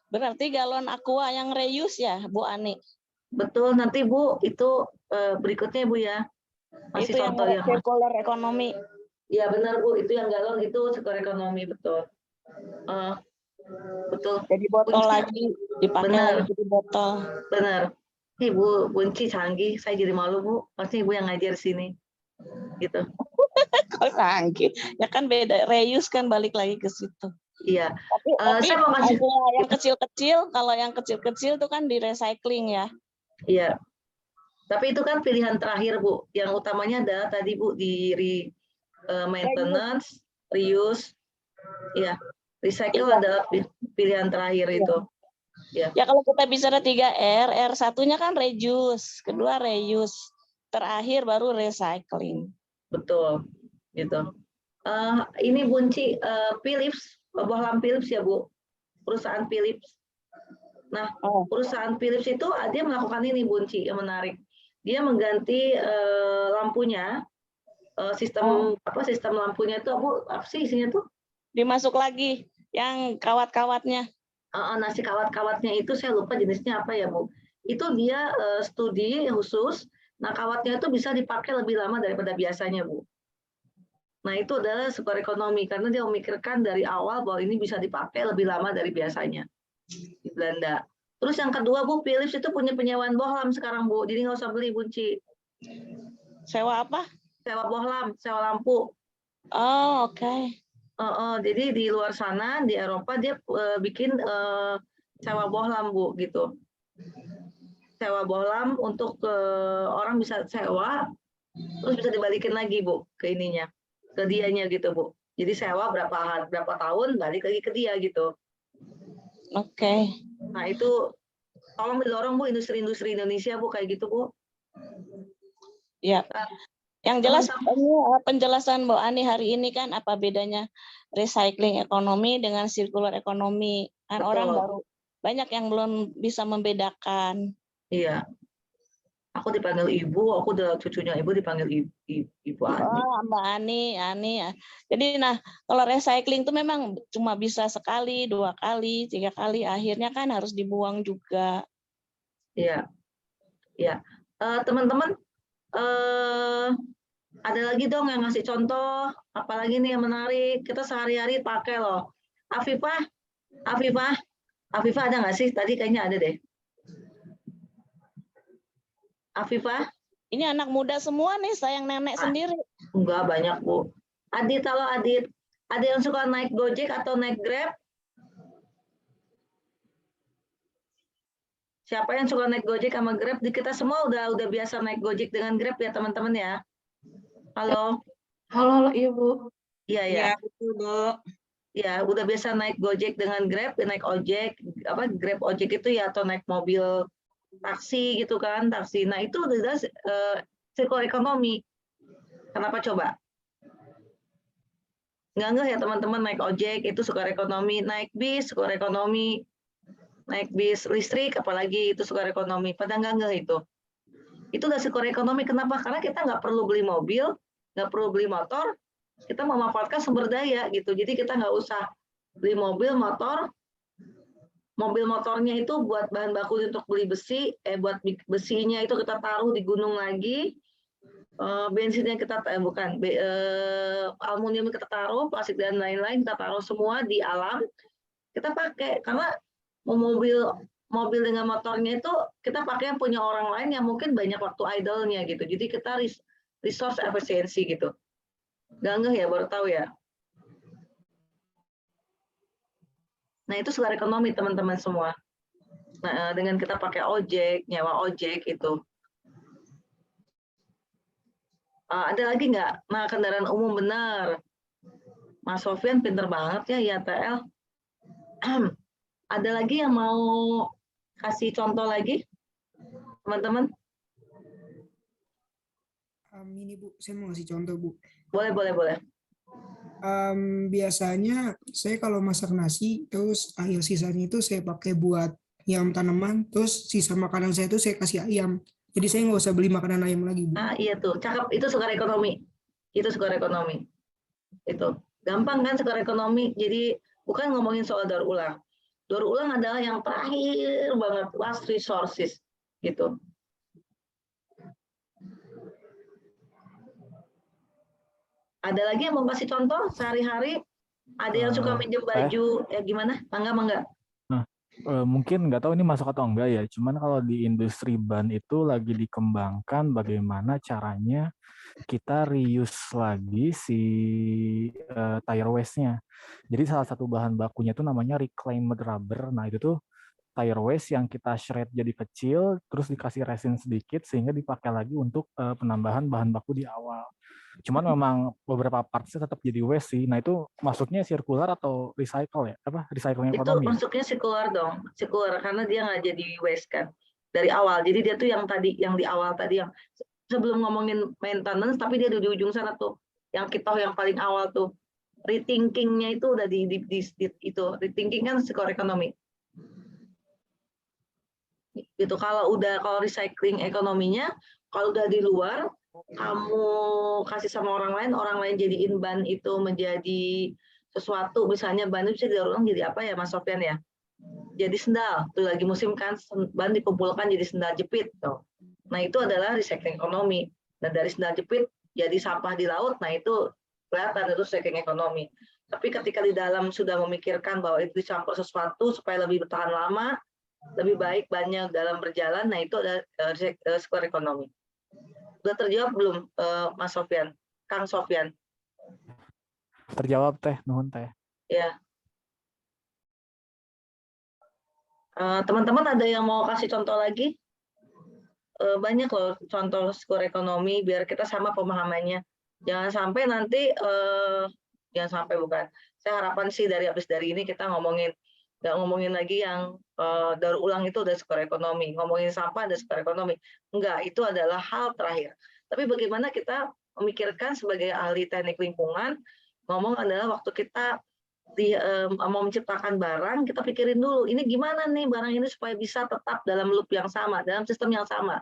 Berarti galon aqua yang reuse ya, Bu Ani? Betul, nanti Bu, itu berikutnya Bu ya. Masih Itu contoh yang yang circular ekonomi. Iya benar Bu, itu yang galon itu skor ekonomi, betul. Betul. Jadi botol Bunci, lagi, dipakai benar. lagi jadi botol. Benar. Ibu Bunci canggih, saya jadi malu Bu, pasti Ibu yang ngajar sini. Gitu. Kok canggih? Ya kan beda, reuse kan balik lagi ke situ. Iya. Tapi Saya mau kasih yang kecil-kecil, kalau yang kecil-kecil itu kan di recycling ya. Iya. Tapi itu kan pilihan terakhir Bu. Yang utamanya adalah tadi Bu di maintenance, reuse. Iya. Recycle adalah pilihan terakhir itu. Ya kalau kita bicara 3R, R1-nya kan reduce, kedua reuse, terakhir baru recycling. Betul. Gitu. Ini Bunci, Philips, bohlam Philips ya Bu, perusahaan Philips. Nah, perusahaan Philips itu dia melakukan ini Bunci, yang menarik. Dia mengganti lampunya, sistem lampunya itu apa sih isinya tuh? Dimasuk lagi yang kawat-kawatnya. Nah, si kawat-kawatnya itu saya lupa jenisnya apa ya Bu. Itu dia studi khusus. Nah, kawatnya itu bisa dipakai lebih lama daripada biasanya Bu. Nah, itu adalah skor ekonomi karena dia memikirkan dari awal bahwa ini bisa dipakai lebih lama dari biasanya di Belanda. Terus yang kedua Bu, Philips itu punya penyewaan bohlam sekarang Bu, jadi nggak usah beli Bunci. Sewa apa? Sewa bohlam, sewa lampu. Oh, oke. Jadi di luar sana di Eropa dia bikin sewa bohlam Bu gitu. Sewa bohlam untuk orang bisa sewa, terus bisa dibalikin lagi Bu ke ininya, ke dianya gitu Bu. Jadi sewa berapa tahun balik lagi ke dia gitu. Oke. Nah itu tolong didorong Bu industri-industri Indonesia Bu kayak gitu Bu. Ya. Yang jelas penjelasan Mbak Ani hari ini kan apa bedanya recycling ekonomi dengan circular ekonomi. Kan orang baru banyak yang belum bisa membedakan. Iya. Aku dipanggil Ibu, aku udah cucunya Ibu dipanggil Ibu Ani. Oh, Mbak Ani ya. Jadi kalau recycling itu memang cuma bisa sekali, 2 kali, 3 kali, akhirnya kan harus dibuang juga. Iya. Iya. Teman-teman ada lagi dong yang ngasih contoh, apalagi nih yang menarik, kita sehari-hari pakai loh. Afifah ada nggak sih? Tadi kayaknya ada deh. Afifah? Ini anak muda semua nih, sayang nenek sendiri. Enggak, banyak Bu. Adit, kalau Adit, ada yang suka naik Gojek atau naik Grab? Siapa yang suka naik Gojek sama Grab? Kita semua udah biasa naik Gojek dengan Grab ya teman-teman ya. Halo. Halo Ibu. Iya ya. Ya, betul Bu. Ya, udah biasa naik Gojek dengan Grab, naik ojek, Grab ojek itu ya, atau naik mobil taksi gitu kan, taksi. Nah itu udah circular ekonomi. Kenapa coba? Nggak ya teman-teman, naik ojek itu sukar ekonomi, naik bis sukar ekonomi, naik bis listrik apalagi itu sukar ekonomi. Pada nggak itu. Itu udah sukar ekonomi. Kenapa? Karena kita nggak perlu beli mobil, nggak perlu beli motor, kita memanfaatkan sumber daya gitu. Jadi kita nggak usah beli mobil, motor. Mobil motornya itu buat bahan baku untuk beli besi, buat besinya itu kita taruh di gunung lagi. Bensinnya kita aluminium kita taruh, plastik dan lain-lain kita taruh semua di alam, kita pakai. Karena mobil dengan motornya itu kita pakai yang punya orang lain yang mungkin banyak waktu idle-nya gitu. Jadi kita resource efisiensi gitu. Nggak ya, baru tahu ya. Nah itu sukar ekonomi teman-teman semua. Nah dengan kita pakai ojek, nyewa ojek itu. Ada lagi nggak? Nah, kendaraan umum benar. Mas Sofyan pinter banget ya, IATL. Ada lagi yang mau kasih contoh lagi, teman-teman? Ini Bu, saya mau kasih contoh Bu. Boleh. Biasanya saya kalau masak nasi, terus akhir sisanya itu saya pakai buat yang tanaman, terus sisa makanan saya itu saya kasih ayam. Jadi saya nggak usah beli makanan ayam lagi, Bu. Iya tuh, cakep. Itu sukar ekonomi. Itu gampang kan sukar ekonomi. Jadi bukan ngomongin soal daur ulang. Daur ulang adalah yang terakhir banget, last resources gitu. Ada lagi yang mau kasih contoh sehari-hari? Ada yang suka minjem baju, ya gimana? Mangga. Mungkin nggak tahu ini masuk atau enggak ya, cuman kalau di industri ban itu lagi dikembangkan bagaimana caranya kita reuse lagi si tire waste-nya. Jadi salah satu bahan bakunya itu namanya reclaimed rubber. Nah itu tuh tire waste yang kita shred jadi kecil, terus dikasih resin sedikit sehingga dipakai lagi untuk penambahan bahan baku di awal. Cuman memang beberapa partsnya tetap jadi waste sih. Nah itu masuknya sirkular atau recycle ya? Apa recycling ekonomi? Itu masuknya sirkular dong, sirkular karena dia nggak jadi waste kan dari awal. Jadi dia tuh yang di awal tadi yang sebelum ngomongin maintenance, tapi dia di ujung sana tuh, yang kita yang paling awal tuh rethinking-nya itu udah di itu rethinking kan sirkular ekonomi. Gitu kalau recycling ekonominya, kalau udah di luar kamu kasih sama orang lain jadiin ban itu menjadi sesuatu, misalnya ban itu bisa didaur ulang jadi apa ya Mas Sofyan ya? Jadi sendal, tuh lagi musim kan ban dikumpulkan jadi sendal jepit tuh. Nah itu adalah recycling ekonomi. Dan dari sendal jepit jadi sampah di laut, nah itu kelihatan itu recycling ekonomi. Tapi ketika di dalam sudah memikirkan bahwa itu dicampur sesuatu supaya lebih bertahan lama, lebih baik banyak dalam berjalan, nah itu ada circular ekonomi. Sudah terjawab belum Mas Sofyan? Kang Sofyan? Terjawab Teh, nuhun Teh. Ya. Teman-teman ada yang mau kasih contoh lagi? Banyak loh contoh circular ekonomi biar kita sama pemahamannya. Jangan sampai nanti, saya harapan sih habis dari ini kita nggak ngomongin lagi yang daur ulang itu udah circular ekonomi, ngomongin sampah ada circular ekonomi. Enggak, itu adalah hal terakhir. Tapi bagaimana kita memikirkan sebagai ahli teknik lingkungan, ngomong adalah waktu kita mau menciptakan barang, kita pikirin dulu, ini gimana nih barang ini supaya bisa tetap dalam loop yang sama, dalam sistem yang sama.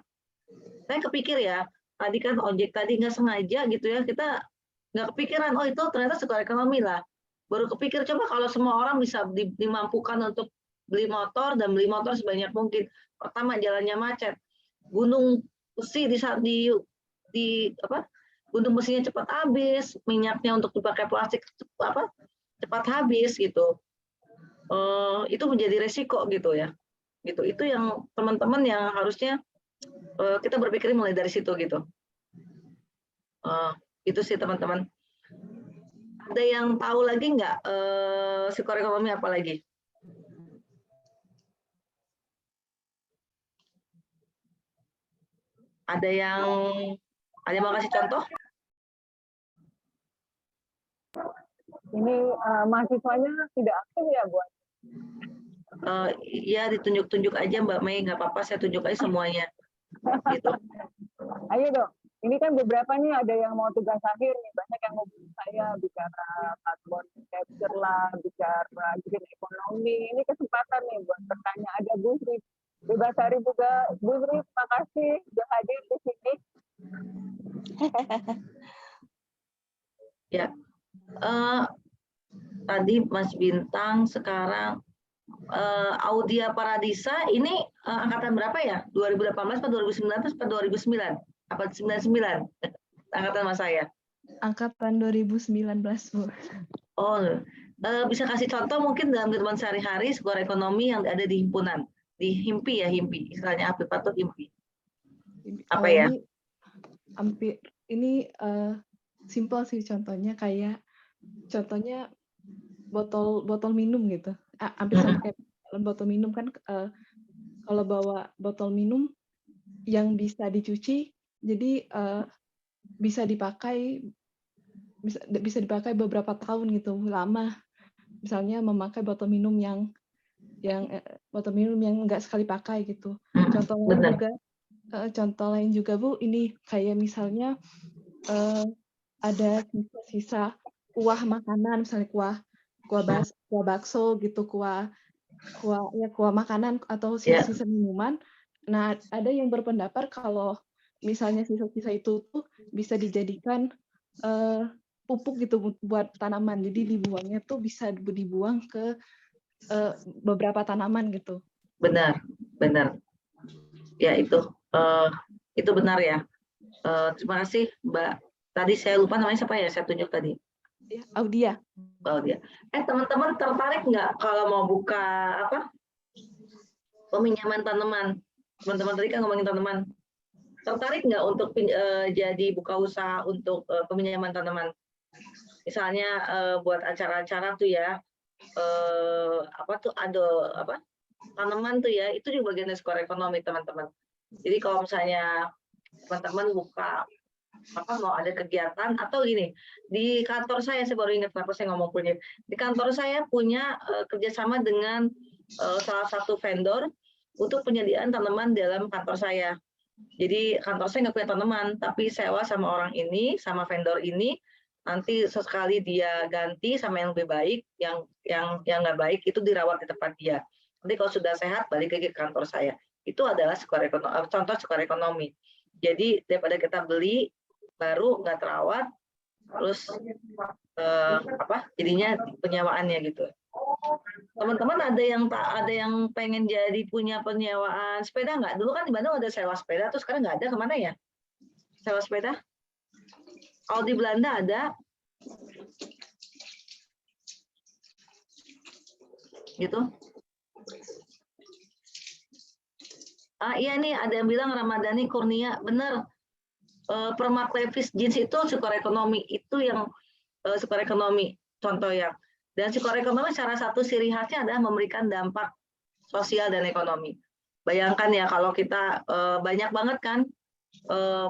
Saya kepikir ya, tadi kan ojek tadi nggak sengaja gitu ya, kita nggak kepikiran, oh itu ternyata circular ekonomi lah. Baru kepikir, coba kalau semua orang bisa dimampukan untuk beli motor dan beli motor sebanyak mungkin. Pertama, jalannya macet. Gunung besi gunung besinya cepat habis, minyaknya untuk dipakai plastik cepat habis gitu. Itu menjadi resiko gitu ya. Gitu. Itu yang teman-teman yang harusnya kita berpikir mulai dari situ gitu. Itu sih teman-teman. Ada yang tahu lagi nggak circular ekonomi apa lagi? Ada yang mau kasih contoh? Ini mahasiswanya tidak aktif ya, Bu? Ya ditunjuk-tunjuk aja Mbak Mei, nggak apa-apa, saya tunjuk aja semuanya. Gitu. Ayo dong. Ini kan beberapa nih ada yang mau tugas akhir nih, banyak yang mau saya, bicara carbon capture lah, bicara green economy. Ini kesempatan nih buat bertanya. Ada Bu Sri Bebasari juga. Bu Sri, terima kasih sudah hadir di sini. Ya, tadi Mas Bintang, sekarang Audia Paradisa ini angkatan berapa ya? 2018 atau 2019 atau 2009? Apa 99? Angkatan Mas saya. Angkatan 2019, Bu. Oh, bisa kasih contoh mungkin dalam kehidupan sehari-hari skor ekonomi yang ada di himpunan, di HIMPI ya, HIMPI, istilahnya apa patut HIMPI. Apa ya? Hampir ini simpel sih contohnya, kayak contohnya botol minum gitu. Hampir sama kayak botol minum kan, kalau bawa botol minum yang bisa dicuci, jadi bisa dipakai beberapa tahun gitu, lama. Misalnya memakai botol minum yang nggak sekali pakai gitu. Contoh lain juga Bu, ini kayak misalnya ada sisa kuah makanan, misalnya kuah bakso gitu, kuah makanan atau sisa minuman. Nah, ada yang berpendapat kalau misalnya sisa-sisa itu tuh bisa dijadikan pupuk gitu buat tanaman. Jadi dibuangnya tuh bisa dibuang ke beberapa tanaman gitu. Benar. Ya itu benar ya. Terima kasih Mbak. Tadi saya lupa namanya siapa ya? Saya tunjuk tadi. Ya, Audia. Teman-teman tertarik nggak kalau mau buka peminjaman tanaman? Teman-teman tadi kan ngomongin tanaman. Tertarik nggak untuk jadi buka usaha untuk peminjaman tanaman? Misalnya buat acara-acara tuh ya, tanaman tuh ya, itu juga bagian dari skor ekonomi teman-teman. Jadi kalau misalnya teman-teman buka mau ada kegiatan atau gini, di kantor saya baru ingat kenapa saya ngomong punya. Di kantor saya punya kerjasama dengan salah satu vendor untuk penyediaan tanaman dalam kantor saya. Jadi kantor saya nggak punya tanaman, tapi sewa sama orang ini, sama vendor ini. Nanti sesekali dia ganti sama yang lebih baik, yang nggak baik itu dirawat di tempat dia. Nanti kalau sudah sehat balik lagi ke kantor saya. Itu adalah skor ekonomi, contoh skor ekonomi. Jadi daripada kita beli baru nggak terawat, terus jadinya penyewaannya gitu. Teman-teman ada yang pengen jadi punya penyewaan sepeda nggak? Dulu kan di Bandung ada sewa sepeda, terus sekarang nggak ada, kemana ya? Sewa sepeda? Kalau di Belanda ada, gitu. Iya nih ada yang bilang Ramadhani Kurnia, bener. Permak levis jeans itu skor ekonomi, itu yang skor ekonomi contoh ya. Dan skor ekonomi salah satu ciri khasnya adalah memberikan dampak sosial dan ekonomi. Bayangkan ya kalau kita banyak banget kan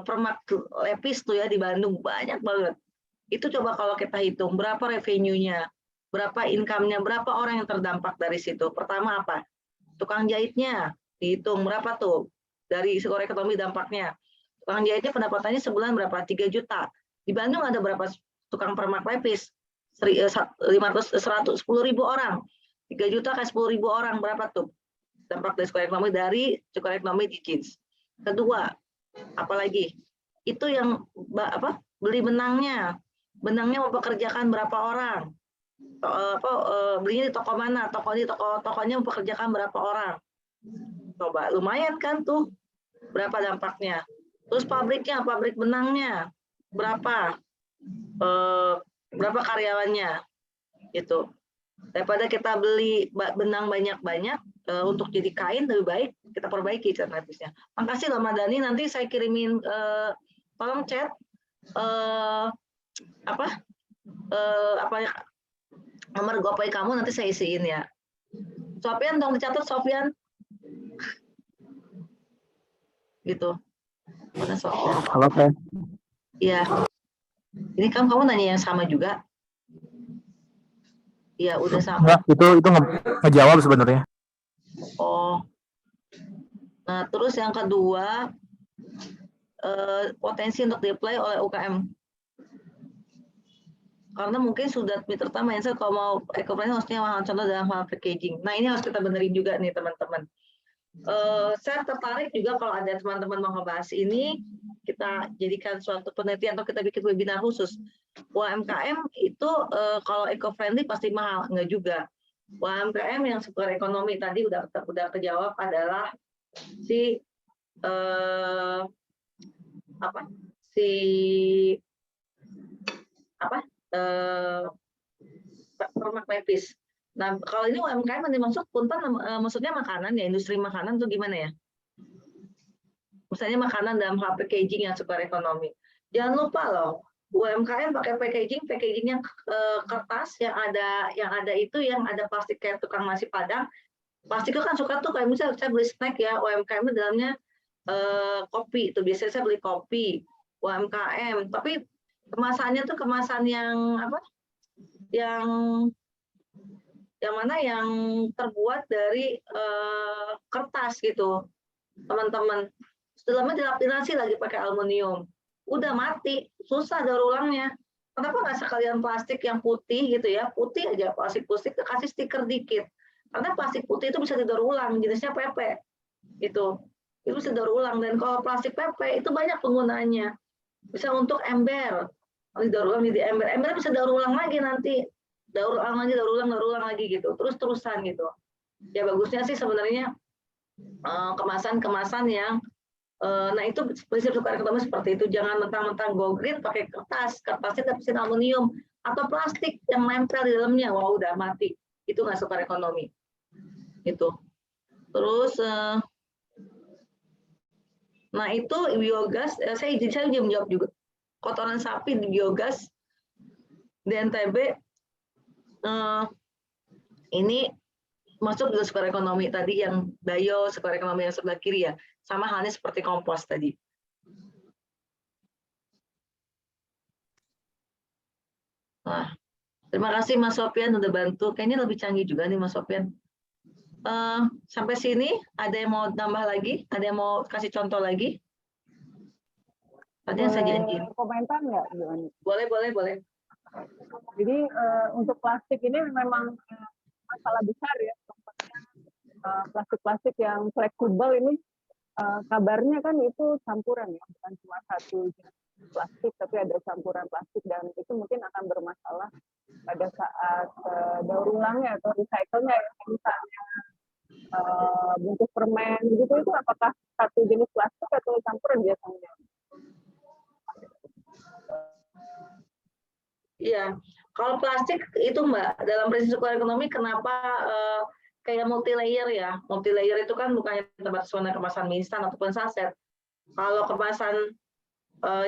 permak levis tuh ya di Bandung, banyak banget. Itu coba kalau kita hitung berapa revenue-nya, berapa income-nya, berapa orang yang terdampak dari situ. Pertama apa? Tukang jahitnya dihitung berapa tuh dari skor ekonomi dampaknya. Tukang jahitnya pendapatannya sebulan berapa? 3 juta. Di Bandung ada berapa tukang permak levis? 110.000 orang. 3 juta ke 10.000 orang, berapa tuh? Dampak dari skor ekonomi dari skor ekonomi di jeans. Kedua, apalagi? Itu yang beli benangnya. Benangnya mempekerjakan berapa orang? Belinya di toko mana? Tokonya mempekerjakan berapa orang? Coba, lumayan kan tuh? Berapa dampaknya? Terus pabriknya, pabrik benangnya berapa? Berapa karyawannya? Gitu. Daripada kita beli benang banyak-banyak untuk jadi kain, lebih baik kita perbaiki cara levisnya. Makasih loh Madani, nanti saya kirimin tolong chat nomor GoPay kamu, nanti saya isiin ya. Sofian dong dicatat, Sofian. Gitu. Mana Sofian? Halo, Teh. Iya. Ini kamu nanya yang sama juga? Iya, udah sama. Nah, itu ngejawab sebenarnya. Oh. Nah, terus yang kedua, potensi untuk di-apply oleh UKM. Karena mungkin sudah terutama mindset kalau mau eco-friendly harusnya contoh dalam hal packaging. Nah ini harus kita benerin juga nih teman-teman. Saya tertarik juga kalau ada teman-teman mau ngebahas ini, kita jadikan suatu penelitian atau kita bikin webinar khusus. UMKM itu kalau eco-friendly pasti mahal, enggak juga. UMKM yang seputar ekonomi tadi udah kejawab adalah si permak mepis. Nah, kalau ini UMKM yang dimaksud punten maksudnya makanan ya, industri makanan tuh gimana ya? Misalnya makanan dalam hal packaging yang seputar ekonomi. Jangan lupa loh, UMKM pakai packaging yang kertas yang ada itu yang ada plastik kayak tukang nasi Padang. Plastik itu kan suka tuh kayak misalnya saya beli snack ya, UMKM itu dalamnya kopi, itu biasanya saya beli kopi UMKM, tapi kemasannya tuh kemasan yang apa? Yang mana yang terbuat dari kertas gitu, teman-teman. Dalamnya dilapisi lagi pakai aluminium. Udah mati, susah daur ulangnya. Kenapa nggak sekalian plastik yang putih gitu ya? Putih aja, plastik putih, kasih stiker dikit. Karena plastik putih itu bisa didaur ulang, jenisnya PP. Itu bisa daur ulang. Dan kalau plastik PP itu banyak penggunaannya. Bisa untuk ember, didaur ulang di ember. Ember bisa daur ulang lagi nanti. Daur ulang lagi gitu. Terus-terusan gitu. Ya bagusnya sih sebenarnya kemasan-kemasan yang nah itu prinsip sirkular ekonomi seperti itu. Jangan mentang-mentang go green pakai kertasnya tapi aluminium atau plastik yang nempel di dalamnya. Wah udah mati. Itu nggak sirkular ekonomi. Itu. Terus nah itu biogas, saya menjawab juga. Kotoran sapi di biogas di NTB ini masuk ke sirkular ekonomi tadi yang bio sirkular ekonomi yang sebelah kiri ya. Sama halnya seperti kompos tadi. Nah, terima kasih Mas Sofian udah bantu. Kayaknya lebih canggih juga nih Mas Sofian. Sampai sini ada yang mau tambah lagi? Ada yang mau kasih contoh lagi? Tadi yang saya janjiin. Komentar nggak, Johan? Boleh. Jadi untuk plastik ini memang masalah besar ya. Plastik-plastik yang fleksibel ini kabarnya kan itu campuran ya, bukan cuma satu jenis plastik, tapi ada campuran plastik dan itu mungkin akan bermasalah pada saat daur ulangnya atau recycle-nya ya. Misalnya bungkus permen gitu itu apakah satu jenis plastik atau campuran biasanya? Iya, kalau plastik itu Mbak, dalam prinsip sirkular ekonomi kenapa kayak multi layer ya? Multi layer itu kan bukannya terbatas pada kemasan mie instan ataupun saset. Kalau kemasan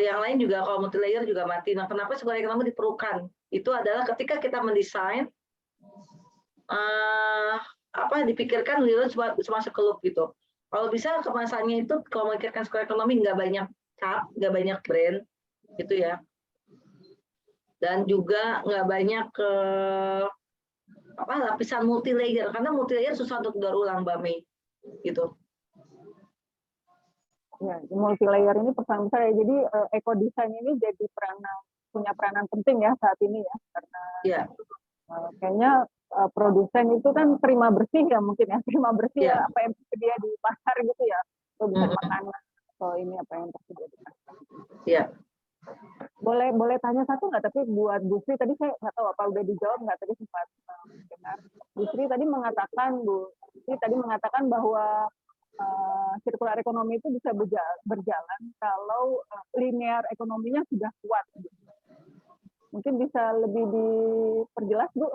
yang lain juga kalau multi layer juga mati. Nah, kenapa sirkular ekonomi diperlukan? Itu adalah ketika kita mendesain dipikirkan dulu masuk ke loop gitu. Kalau bisa kemasannya itu kalau memikirkan sirkular ekonomi nggak banyak cap, nggak banyak brand gitu ya. Dan juga nggak banyak lapisan multi layer karena multi layer susah untuk daur ulang Mbak Mei gitu. Ya, multi layer ini persoalan besar ya. Jadi eco design ini jadi punya peranan penting ya saat ini ya karena kayaknya produsen itu kan terima bersih ya mungkin ya terima bersih ya apa yang tersedia di pasar gitu ya produsen makanan atau ini apa yang tersedia di pasar. Iya. Boleh tanya satu nggak? Tapi buat Bu Sri tadi saya nggak tahu apa udah dijawab nggak tadi sempat dengar. Bu Sri tadi mengatakan bahwa sirkular ekonomi itu bisa berjalan kalau linear ekonominya sudah kuat. Mungkin bisa lebih diperjelas Bu?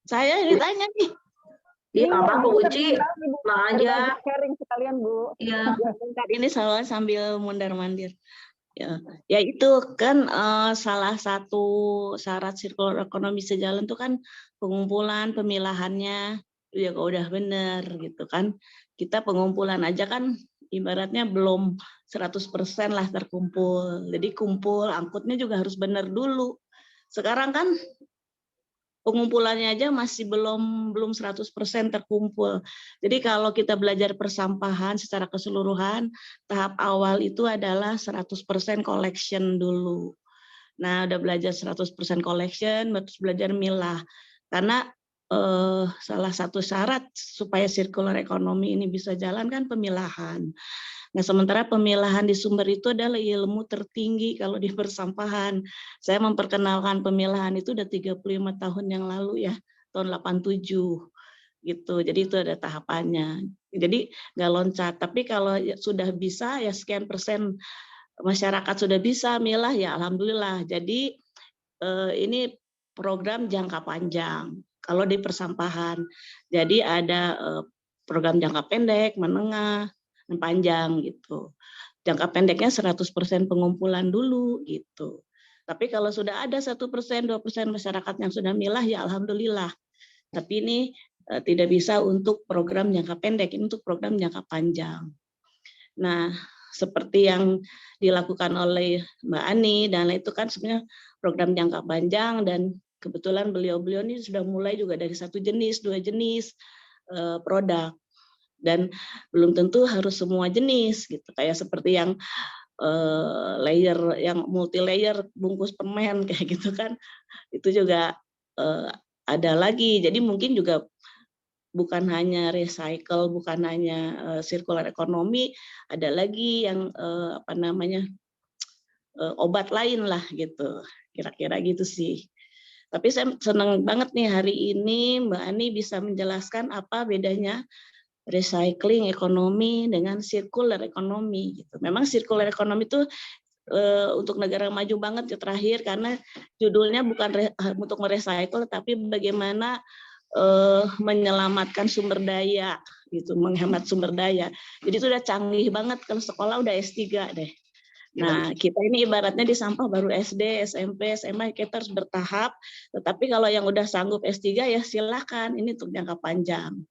Saya ditanya nih. Iya, apa Uci? Nah aja. Sharing sekalian Bu. Iya. Ini sambil mondar-mandir. Ya itu kan salah satu syarat sirkular ekonomi sejalan itu kan pengumpulan pemilahannya ya udah bener gitu kan. Kita pengumpulan aja kan ibaratnya belum 100% lah terkumpul. Jadi kumpul angkutnya juga harus bener dulu. Sekarang kan pengumpulannya aja masih belum 100% terkumpul. Jadi kalau kita belajar persampahan secara keseluruhan, tahap awal itu adalah 100% collection dulu. Nah, udah belajar 100% collection, terus belajar milah. Karena salah satu syarat supaya circular economy ini bisa jalan kan pemilahan. Nah, sementara pemilahan di sumber itu adalah ilmu tertinggi kalau di persampahan. Saya memperkenalkan pemilahan itu udah 35 tahun yang lalu ya, tahun 87 gitu. Jadi itu ada tahapannya. Jadi nggak loncat. Tapi kalau sudah bisa ya sekian persen masyarakat sudah bisa milah ya alhamdulillah. Jadi ini program jangka panjang kalau di persampahan. Jadi ada program jangka pendek, menengah, dan panjang gitu. Jangka pendeknya 100% pengumpulan dulu gitu. Tapi kalau sudah ada 1%, 2% masyarakat yang sudah milah ya alhamdulillah. Tapi ini tidak bisa untuk program jangka pendek, ini untuk program jangka panjang. Nah, seperti yang dilakukan oleh Mbak Ani dan itu kan sebenarnya program jangka panjang dan kebetulan beliau-beliau ini sudah mulai juga dari 1 jenis, 2 jenis produk dan belum tentu harus semua jenis gitu. Kayak seperti yang layer yang multi layer bungkus permen kayak gitu kan. Itu juga ada lagi. Jadi mungkin juga bukan hanya recycle, bukan hanya circular economy, ada lagi yang obat lain lah gitu, kira-kira gitu sih. Tapi saya senang banget nih hari ini Mbak Ani bisa menjelaskan apa bedanya recycling ekonomi dengan circular economy gitu. Memang circular economy itu untuk negara maju banget ya terakhir karena judulnya bukan untuk merecycle tapi bagaimana menyelamatkan sumber daya gitu, menghemat sumber daya. Jadi itu udah canggih banget kalau sekolah udah S3 deh. Nah, kita ini ibaratnya di sampah baru SD, SMP, SMA kita harus bertahap. Tetapi kalau yang udah sanggup S3 ya silakan, ini untuk jangka panjang.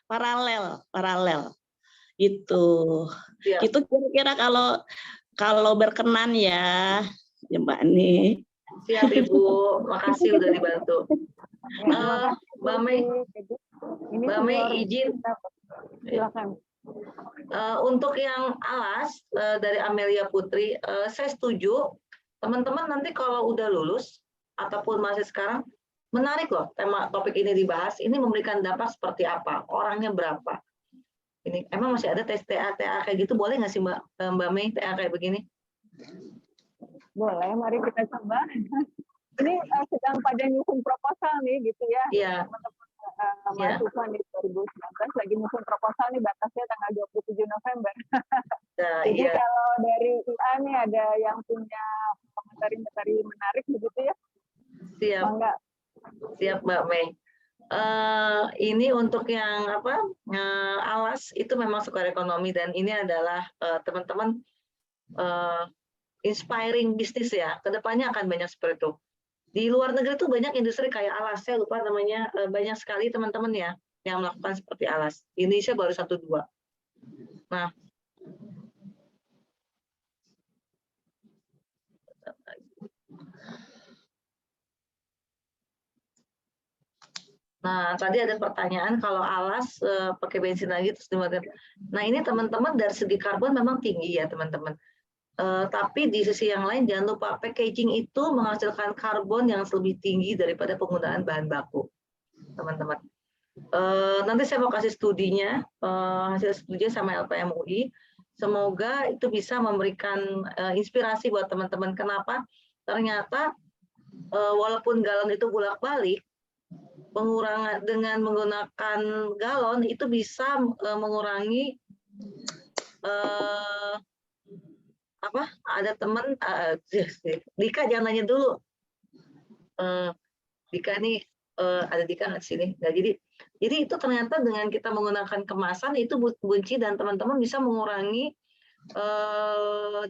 Paralel. Itu. Itu kira-kira kalau berkenan ya Mbak Ani. Siap Ibu, makasih udah dibantu. Mbak Mei izin. Silakan. Untuk yang alas dari Amelia Putri, saya setuju. Teman-teman nanti kalau udah lulus ataupun masih sekarang, menarik loh tema topik ini dibahas. Ini memberikan dampak seperti apa? Orangnya berapa? Ini emang masih ada tes TA kayak gitu, boleh nggak sih Mbak Mei TA kayak begini? Boleh, mari kita coba. Ini sedang pada nyusun proposal nih gitu ya. Iya. Mahasiswa di 2019 lagi nyusun proposal nih, batasnya tanggal 27 November. Jadi kalau dari IA nih ada yang punya komentari menarik begitu ya? Siap. Enggak. Siap Mbak Mei. Ini untuk yang alas itu memang circular ekonomi dan ini adalah teman-teman inspiring bisnis ya. Kedepannya akan banyak seperti itu. Di luar negeri tuh banyak industri kayak alas, saya lupa namanya, banyak sekali teman-teman ya yang melakukan seperti alas. Indonesia baru 1-2. Nah, tadi ada pertanyaan kalau alas pakai bensin lagi terus dimakan. Nah, ini teman-teman dari segi karbon memang tinggi ya teman-teman. Tapi di sisi yang lain jangan lupa packaging itu menghasilkan karbon yang lebih tinggi daripada penggunaan bahan baku, teman-teman. Nanti saya mau kasih studinya, hasil studinya sama LPM UI. Semoga itu bisa memberikan inspirasi buat teman-teman. Kenapa? Ternyata walaupun galon itu bolak-balik, pengurangan dengan menggunakan galon itu bisa mengurangi ada teman Dika jangan nanya dulu. Dika nih ada Dika nggak sini? Nah, jadi itu ternyata dengan kita menggunakan kemasan itu bunci dan teman-teman bisa mengurangi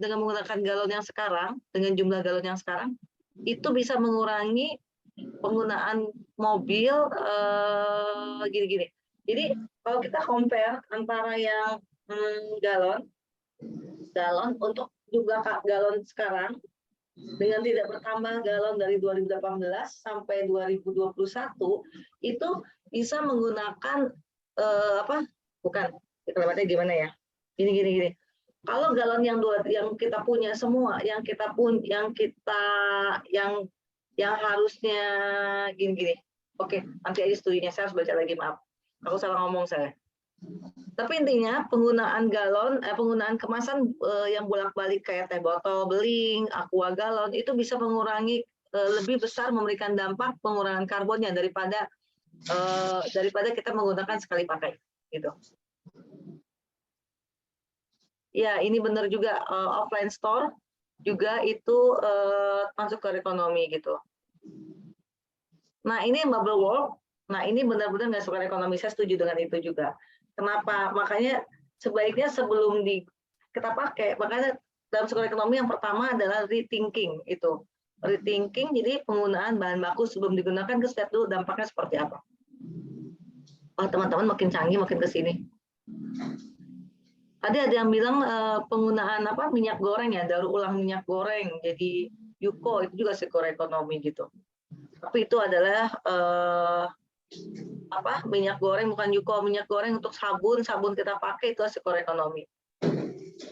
dengan menggunakan galon yang sekarang dengan jumlah galon yang sekarang itu bisa mengurangi penggunaan mobil gini-gini. Jadi kalau kita compare antara yang galon untuk jumlah galon sekarang dengan tidak bertambah galon dari 2018 sampai 2021 itu bisa menggunakan kalimatnya gimana ya? Gini. Kalau galon yang kita punya semua, yang harusnya gini. Oke, nanti aja studinya saya harus baca lagi, maaf. Aku salah ngomong saya. Tapi intinya penggunaan kemasan yang bolak-balik kayak teh botol beling, aqua galon itu bisa mengurangi lebih besar, memberikan dampak pengurangan karbonnya daripada kita menggunakan sekali pakai gitu. Ya, ini benar juga, offline store juga itu masuk ke ekonomi gitu. Nah, ini bubble wrap. Nah, ini benar-benar nggak suka ekonomi, saya setuju dengan itu juga. Kenapa? Makanya sebaiknya sebelum kita pakai, makanya dalam circular ekonomi yang pertama adalah rethinking itu. Rethinking, jadi penggunaan bahan baku sebelum digunakan, ke step dulu dampaknya seperti apa. Oh, teman-teman makin canggih, makin ke sini. Tadi ada yang bilang penggunaan minyak goreng ya, daur ulang minyak goreng, jadi Yuko, itu juga circular ekonomi gitu. Tapi itu adalah minyak goreng, bukan Yuko, minyak goreng untuk sabun kita pakai itu circular ekonomi.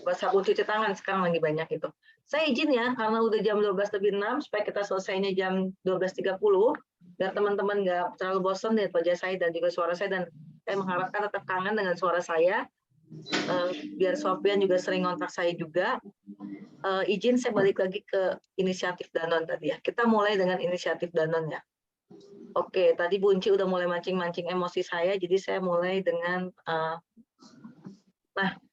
Buat sabun cuci tangan sekarang lagi banyak itu. Saya izin ya, karena udah jam 12:06 supaya kita selesainya jam 12:30 biar teman-teman nggak terlalu bosan lihat wajah saya dan juga suara saya, dan saya mengharapkan tetap kangen dengan suara saya. Biar Sofian juga sering kontak saya juga. Izin saya balik lagi ke inisiatif Danone tadi ya. Kita mulai dengan inisiatif Danone ya. Oke, tadi Bunci udah mulai mancing-mancing emosi saya, jadi saya mulai dengan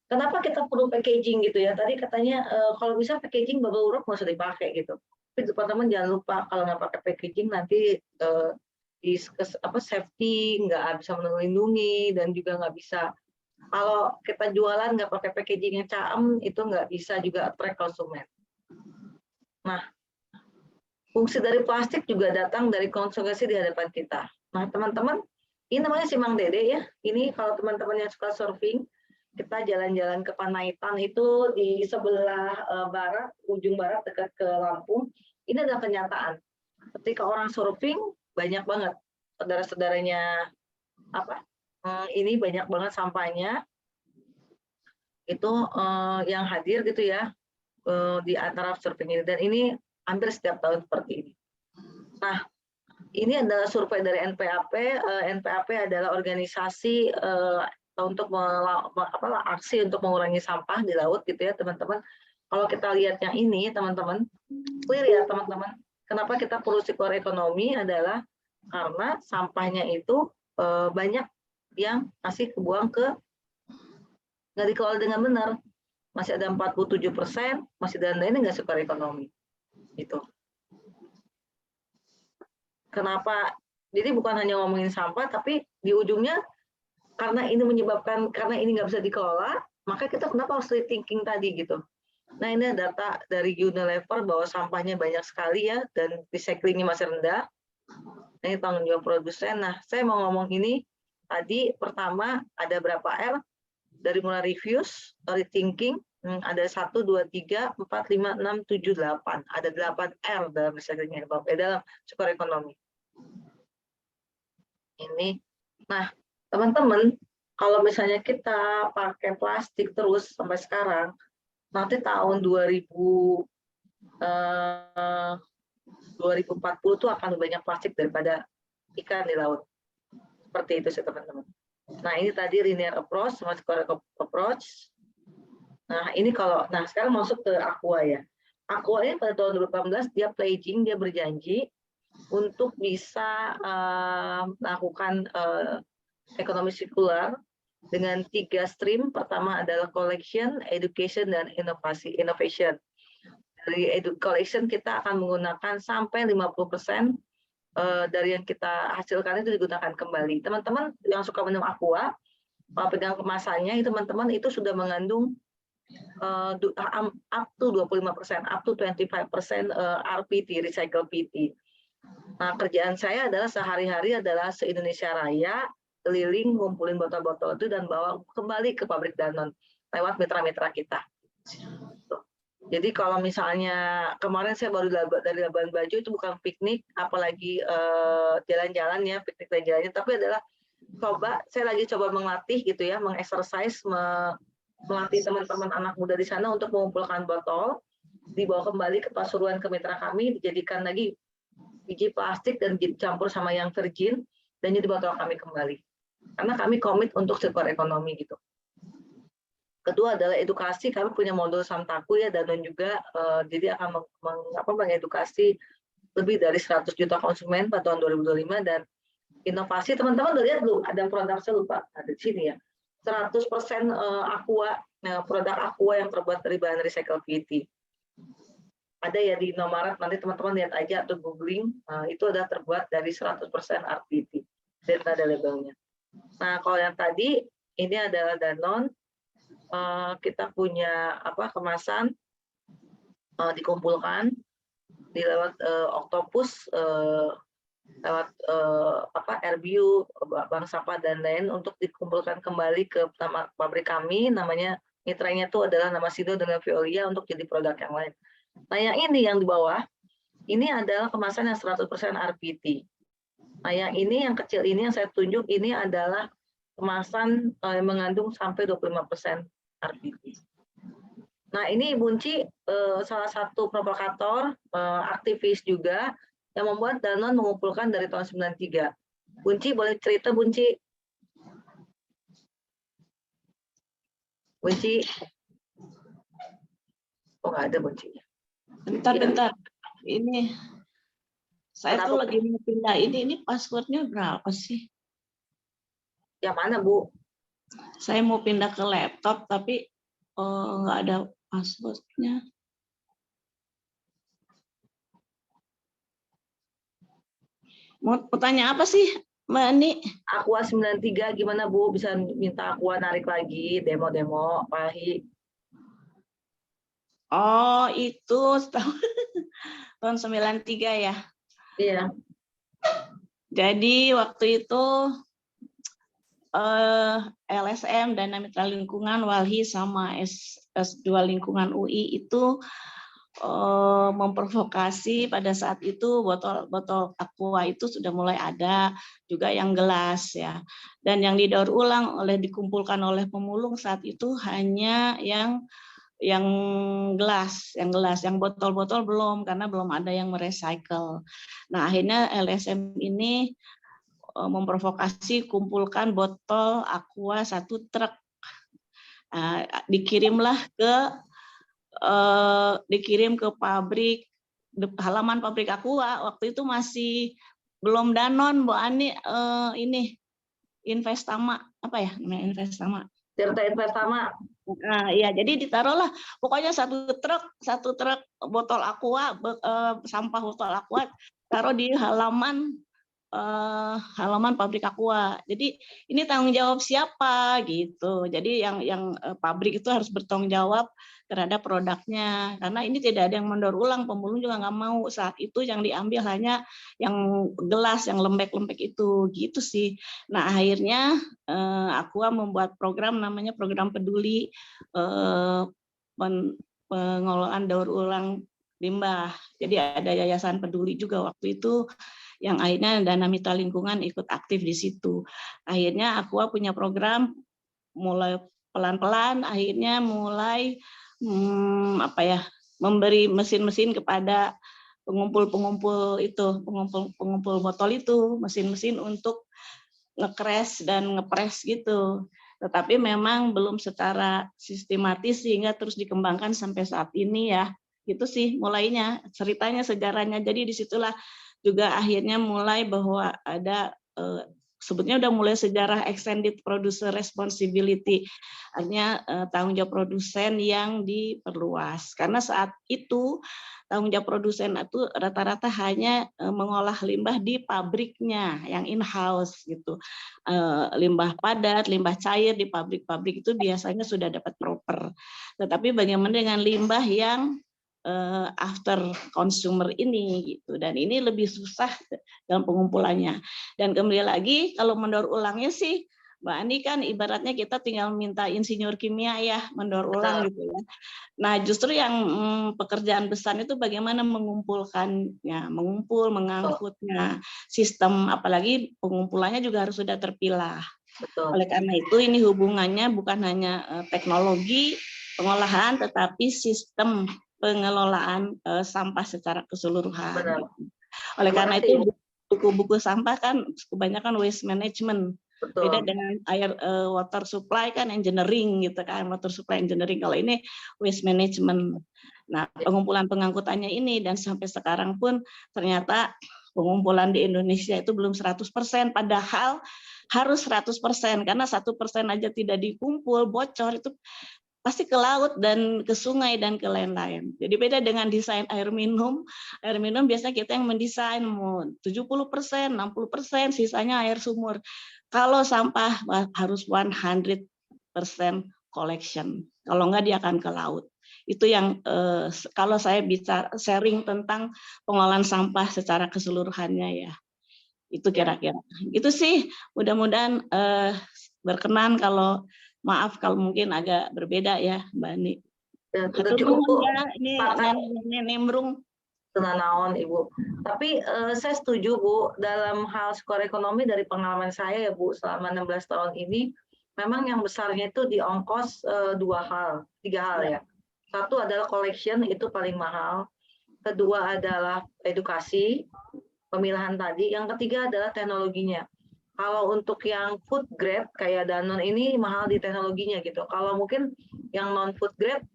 kenapa kita perlu packaging gitu ya? Tadi katanya kalau bisa packaging bubble wrap nggak usah dipakai gitu. Tapi teman-teman jangan lupa kalau nggak pakai packaging nanti safety nggak bisa melindungi, dan juga nggak bisa, kalau kita jualan nggak pakai packaging yang caem itu nggak bisa juga attract konsumen. Nah, fungsi dari plastik juga datang dari konsumsi di hadapan kita. Nah, teman-teman, ini namanya Simpang Dede ya. Ini kalau teman-teman yang suka surfing, kita jalan-jalan ke Panaitan itu di sebelah barat, ujung barat dekat ke Lampung. Ini adalah kenyataan. Ketika orang surfing, banyak banget saudara-saudaranya ini banyak banget sampahnya. Itu yang hadir gitu ya di antara surfing ini, dan ini hampir setiap tahun seperti ini. Nah, ini adalah survei dari NPAP. NPAP adalah organisasi untuk aksi untuk mengurangi sampah di laut gitu ya teman-teman. Kalau kita lihat yang ini teman-teman, clear ya teman-teman. Kenapa kita perlu circular ekonomi adalah karena sampahnya itu banyak yang masih kebuang nggak dikelola dengan benar. Masih ada 47%, masih ada ini nggak circular ekonomi. Gitu. Kenapa? Jadi bukan hanya ngomongin sampah, tapi di ujungnya karena ini nggak bisa dikelola, maka kita kenapa harus rethinking tadi gitu. Nah, ini data dari Unilever bahwa sampahnya banyak sekali ya, dan recyclingnya masih rendah. Nah, ini tanggung jawab produsen. Nah, saya mau ngomong ini tadi, pertama ada berapa R, dari mulai reviews, rethinking, ada 1, 2, 3, 4, 5, 6, 7, 8. Ada 8 R dalam recycling dalam circular ekonomi. Ini. Nah, teman-teman, kalau misalnya kita pakai plastik terus sampai sekarang, nanti tahun 2040 tuh akan banyak plastik daripada ikan di laut. Seperti itu sih teman-teman. Nah, ini tadi linear approach sama circular approach. Nah, ini sekarang masuk ke Aqua ya. Aqua ini pada tahun 2018 dia pledging, dia berjanji untuk bisa melakukan ekonomi sirkular dengan 3 stream. Pertama adalah collection, education, dan innovation. Dari collection kita akan menggunakan sampai 50% dari yang kita hasilkan itu digunakan kembali. Teman-teman yang suka minum Aqua, kalau pegang kemasannya, teman-teman itu sudah mengandung up to 25%, up to 25% RPT, recycle PT. Nah, kerjaan saya adalah sehari-hari adalah se-Indonesia Raya, keliling, ngumpulin botol-botol itu dan bawa kembali ke pabrik Danone lewat mitra-mitra kita. Jadi kalau misalnya kemarin saya baru dari Labuan Bajo itu bukan piknik, apalagi jalan-jalan ya, piknik dan jalannya, tapi adalah saya lagi coba melatih gitu ya, mengexercise, melatih teman-teman anak muda di sana untuk mengumpulkan botol, dibawa kembali ke Pasuruan ke mitra kami, dijadikan lagi biji plastik dan dicampur sama yang virgin, dan jadi botol kami kembali. Karena kami komit untuk circular economy gitu. Kedua adalah edukasi, kami punya modul Samtaku ya, Danone juga, jadi akan mengedukasi lebih dari 100 juta konsumen pada tahun 2025, dan inovasi, teman-teman udah lihat belum? Ada produk, saya lupa, ada di sini ya, 100% Aqua, produk Aqua yang terbuat dari bahan recycle PET. Ada ya di Indomaret, nanti teman-teman lihat aja atau googling, itu adalah terbuat dari 100% RPET, dan ada labelnya. Nah, kalau yang tadi, ini adalah Danone, kita punya kemasan dikumpulkan di lewat Octopus, lewat RBU, Bank Sampah dan lain untuk dikumpulkan kembali ke pabrik kami, namanya mitranya itu adalah nama Sido dengan Veolia untuk jadi produk yang lain. Nah, yang ini yang di bawah, ini adalah kemasan yang 100% RPET. Nah, yang ini yang kecil ini yang saya tunjuk ini adalah kemasan yang mengandung sampai 25% RPET. Nah, ini Bunci salah satu provokator, aktivis juga yang membuat Danone mengumpulkan dari tahun 93. Bunci boleh cerita, Bunci? Bunci? Oh, nggak ada Bunci. Bentar. Ini saya tuh lagi mau pindah ini passwordnya berapa sih? Yang mana, Bu? Saya mau pindah ke laptop tapi nggak ada passwordnya. Mau tanya apa sih, Mbak Ani? Aqua 93 gimana, Bu? Bisa minta Aqua narik lagi demo-demo, Pak Hi? Oh, itu tahun 93 ya? Iya. Jadi waktu itu LSM Dana Mitra Lingkungan Walhi sama S2 Lingkungan UI itu memprovokasi pada saat itu botol Aqua itu sudah mulai ada juga yang gelas ya, dan yang didaur ulang dikumpulkan oleh pemulung saat itu hanya yang gelas, yang botol-botol belum, karena belum ada yang merecycle. Nah, akhirnya LSM ini memprovokasi kumpulkan botol Aqua 1 truk. Dikirim ke pabrik, halaman pabrik Aqua. Waktu itu masih belum Danone, Bu Ani, ini Investama, apa ya namanya, Investama? Tirta Investama. Nah, ya, jadi ditaruhlah pokoknya satu truk botol Aqua, sampah botol Aqua taruh di halaman pabrik Aqua. Jadi ini tanggung jawab siapa gitu. Jadi yang pabrik itu harus bertanggung jawab terhadap produknya, karena ini tidak ada yang mendaur ulang, pemulung juga nggak mau. Saat itu yang diambil hanya yang gelas, yang lembek-lembek itu, gitu sih. Nah, akhirnya Aqua membuat program namanya program peduli, pengelolaan daur ulang limbah. Jadi ada yayasan peduli juga waktu itu, yang akhirnya Dana Mitra Lingkungan ikut aktif di situ. Akhirnya Aqua punya program, mulai pelan-pelan akhirnya mulai memberi mesin-mesin kepada pengumpul botol itu, mesin-mesin untuk nge-crash dan nge-press gitu. Tetapi memang belum secara sistematis sehingga terus dikembangkan sampai saat ini ya. Gitu sih mulainya, ceritanya, sejarahnya. Jadi disitulah juga akhirnya mulai bahwa ada sebetulnya udah mulai sejarah extended producer responsibility, artinya tanggung jawab produsen yang diperluas, karena saat itu tanggung jawab produsen itu rata-rata hanya mengolah limbah di pabriknya yang in-house gitu. Limbah padat, limbah cair di pabrik-pabrik itu biasanya sudah dapat proper. Tetapi bagaimana dengan limbah yang after consumer ini gitu, dan ini lebih susah dalam pengumpulannya. Dan kembali lagi kalau mendaur ulangnya sih Mbak Ani kan ibaratnya kita tinggal minta insinyur kimia ya, mendaur ulang gitu ya. Nah, justru yang pekerjaan besar itu bagaimana mengumpulkannya, mengangkutnya, sistem, apalagi pengumpulannya juga harus sudah terpilah. Betul. Oleh karena itu ini hubungannya bukan hanya teknologi pengolahan, tetapi sistem pengelolaan sampah secara keseluruhan. Benar. Oleh Terima karena kasih, itu buku-buku sampah kan kebanyakan waste management. Betul. Beda dengan water supply kan engineering gitu kan, water supply engineering. Kalau ini waste management. Nah, pengumpulan pengangkutannya ini dan sampai sekarang pun ternyata pengumpulan di Indonesia itu belum 100%, padahal harus 100% karena 1% aja tidak dikumpul, bocor itu pasti ke laut dan ke sungai dan ke lain-lain. Jadi beda dengan desain air minum. Air minum biasanya kita yang mendesain 70%, 60%, sisanya air sumur. Kalau sampah harus 100% collection. Kalau enggak dia akan ke laut. Itu yang kalau saya bicara sharing tentang pengolahan sampah secara keseluruhannya ya. Itu kira-kira. Itu sih mudah-mudahan berkenan kalau maaf kalau mungkin agak berbeda ya Mbak Ani. Sudah cukup Bu. Ya, ini nembrung. Tenanawan Ibu. Tapi saya setuju Bu, dalam hal skor ekonomi dari pengalaman saya ya Bu, selama 16 tahun ini, memang yang besarnya itu di ongkos tiga hal ya. Satu adalah collection, itu paling mahal. Kedua adalah edukasi, pemilahan tadi. Yang ketiga adalah teknologinya. Kalau untuk yang food grade kayak Danone ini mahal di teknologinya gitu. Kalau mungkin yang non food grade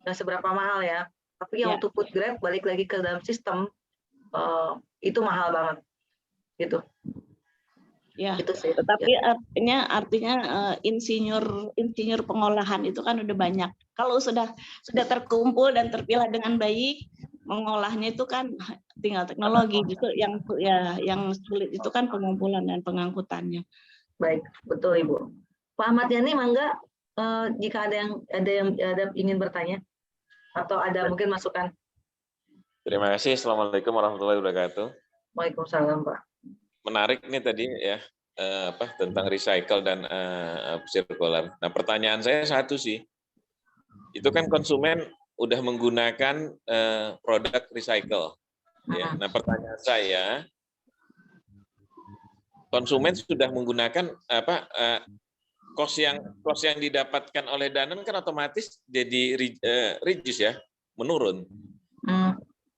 nggak seberapa mahal ya. Tapi yang untuk food grade balik lagi ke dalam sistem itu mahal banget gitu. Ya, gitu sih. Tetapi artinya insinyur pengolahan itu kan udah banyak. Kalau sudah terkumpul dan terpilah dengan baik, mengolahnya itu kan tinggal teknologi. Itu yang sulit itu kan pengumpulan dan pengangkutannya. Baik, betul Ibu. Pak Ahmad Yani, mangga jika ada yang ingin bertanya atau ada mungkin masukan. Terima kasih. Assalamualaikum warahmatullahi wabarakatuh. Waalaikumsalam Pak. Menarik nih tadi ya tentang recycle dan sirkular. Nah, pertanyaan saya satu sih, itu kan konsumen udah menggunakan produk recycle. Ya. Nah, pertanyaan saya, konsumen sudah menggunakan kos yang didapatkan oleh Danone kan otomatis jadi reduce ya, menurun.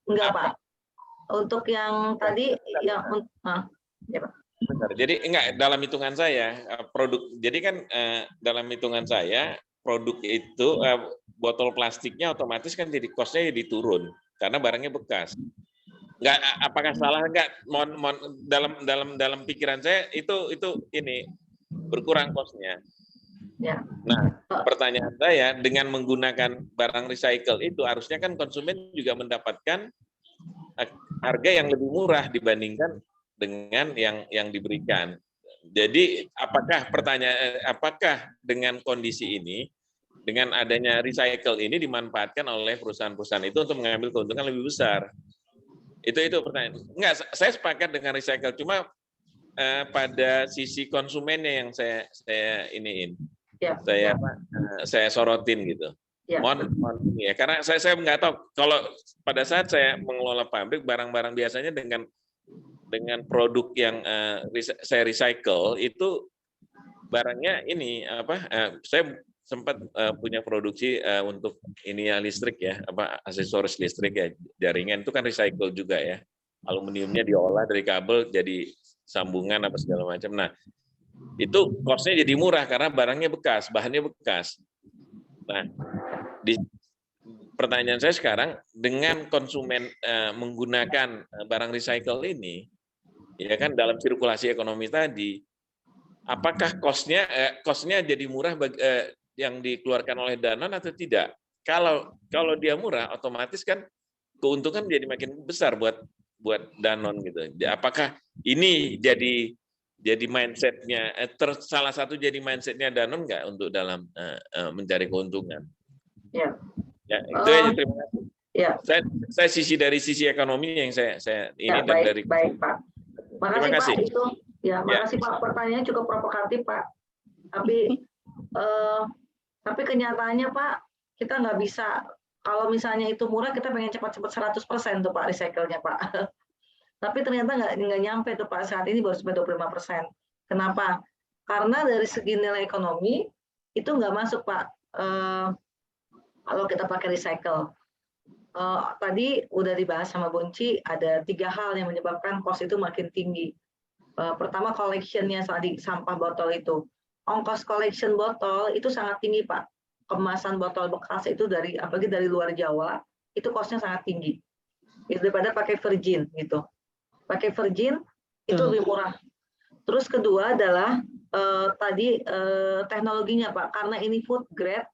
Enggak Pak. Untuk yang tadi ya Pak. Benar. Jadi enggak, dalam hitungan saya produk. Jadi kan dalam hitungan saya produk itu botol plastiknya otomatis kan jadi kosnya jadi turun karena barangnya bekas. Enggak, apakah salah enggak? Dalam pikiran saya itu ini berkurang kosnya. Ya. Nah, pertanyaan saya, dengan menggunakan barang recycle itu harusnya kan konsumen juga mendapatkan harga yang lebih murah dibandingkan dengan yang diberikan. Jadi apakah dengan kondisi ini, dengan adanya recycle ini dimanfaatkan oleh perusahaan-perusahaan itu untuk mengambil keuntungan lebih besar? Itu pertanyaan. Enggak, saya sepakat dengan recycle, cuma pada sisi konsumennya yang saya iniin. Ya, saya sorotin gitu. Ya. Mohon ya, karena saya nggak tahu kalau pada saat saya mengelola pabrik barang-barang biasanya dengan produk yang saya recycle itu barangnya ini saya sempat punya produksi untuk ini listrik ya, aksesoris listrik ya, jaringan itu kan recycle juga ya. Aluminiumnya diolah dari kabel jadi sambungan segala macam. Nah, itu cost-nya jadi murah karena barangnya bekas, bahannya bekas. Nah, pertanyaan saya sekarang, dengan konsumen menggunakan barang recycle ini, ya kan dalam sirkulasi ekonomi tadi, apakah cost-nya jadi murah yang dikeluarkan oleh Danone atau tidak? Kalau dia murah, otomatis kan keuntungan jadi makin besar buat Danone gitu. Apakah ini jadi mindset-nya, salah satu jadi mindset-nya Danone nggak untuk dalam mencari keuntungan? Ya. Ya, itu aja, terima kasih. Ya. Saya dari sisi ekonomi yang saya ini ya, dan baik, dari baik Pak. Terima kasih Pak. Ya, makasih Pak. Pertanyaannya cukup provokatif Pak. Tapi kenyataannya Pak, kita nggak bisa. Kalau misalnya itu murah, kita pengen cepat-cepat 100% tuh Pak recycle-nya Pak. Tapi ternyata nggak nyampe tuh Pak, saat ini baru sampai 25%. Kenapa? Karena dari segi nilai ekonomi itu nggak masuk Pak. Kalau kita pakai recycle. Tadi udah dibahas sama Bunci, ada 3 hal yang menyebabkan cost itu makin tinggi. Pertama, collection-nya tadi, sampah botol itu. Ongkos collection botol itu sangat tinggi Pak. Kemasan botol bekas itu apalagi dari luar Jawa, itu cost-nya sangat tinggi. Itu daripada pakai virgin gitu. Pakai virgin itu lebih murah. Terus kedua adalah teknologinya Pak, karena ini food grade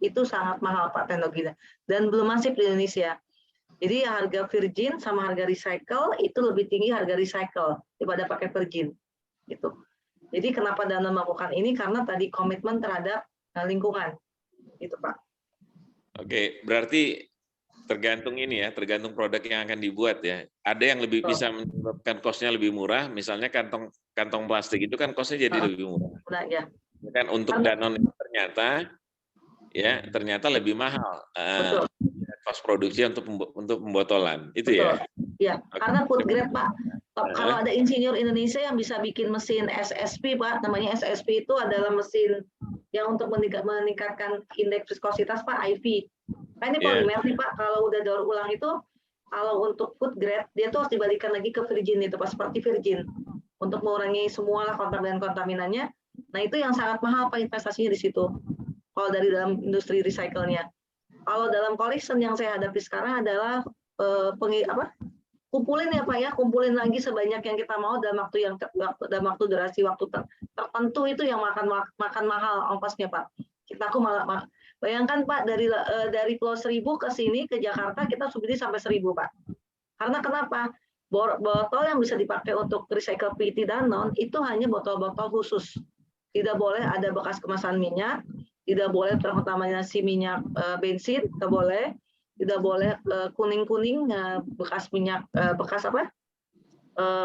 itu sangat mahal Pak teknologinya dan belum masif di Indonesia. Jadi harga virgin sama harga recycle itu lebih tinggi harga recycle daripada pakai virgin. Gitu. Jadi kenapa Danone melakukan ini? Karena tadi komitmen terhadap lingkungan. Gitu Pak. Oke, berarti tergantung ini ya, tergantung produk yang akan dibuat ya. Ada yang lebih bisa menyebabkan cost-nya lebih murah, misalnya kantong plastik itu kan cost-nya jadi lebih murah. Nah, ya. Kan untuk Danone ternyata lebih mahal cost produksi untuk pembotolan itu. Betul. Ya. Karena food grade Pak. Kalau ada insinyur Indonesia yang bisa bikin mesin SSP Pak, namanya SSP itu adalah mesin yang untuk meningkatkan indeks viskositas Pak, IV. Nah, ini polimer nih Pak, kalau udah daur ulang itu, kalau untuk food grade dia tuh harus dibalikan lagi ke virgin itu Pak, seperti virgin untuk mengurangi semua kontaminannya. Nah itu yang sangat mahal Pak investasinya di situ. Kalau dari dalam industri recycle-nya. Kalau dalam collection yang saya hadapi sekarang adalah kumpulin ya Pak ya, kumpulin lagi sebanyak yang kita mau dalam durasi waktu tertentu itu yang makan mahal ongkosnya Pak. Aku malah bayangkan Pak dari Pulau Seribu ke sini ke Jakarta kita subsidi sampai 1.000 Pak. Karena kenapa? Botol yang bisa dipakai untuk recycle PET Danone itu hanya botol-botol khusus. Tidak boleh ada bekas kemasan minyak. Tidak boleh terutamanya si minyak bensin, tidak boleh. Tidak boleh kuning-kuning bekas minyak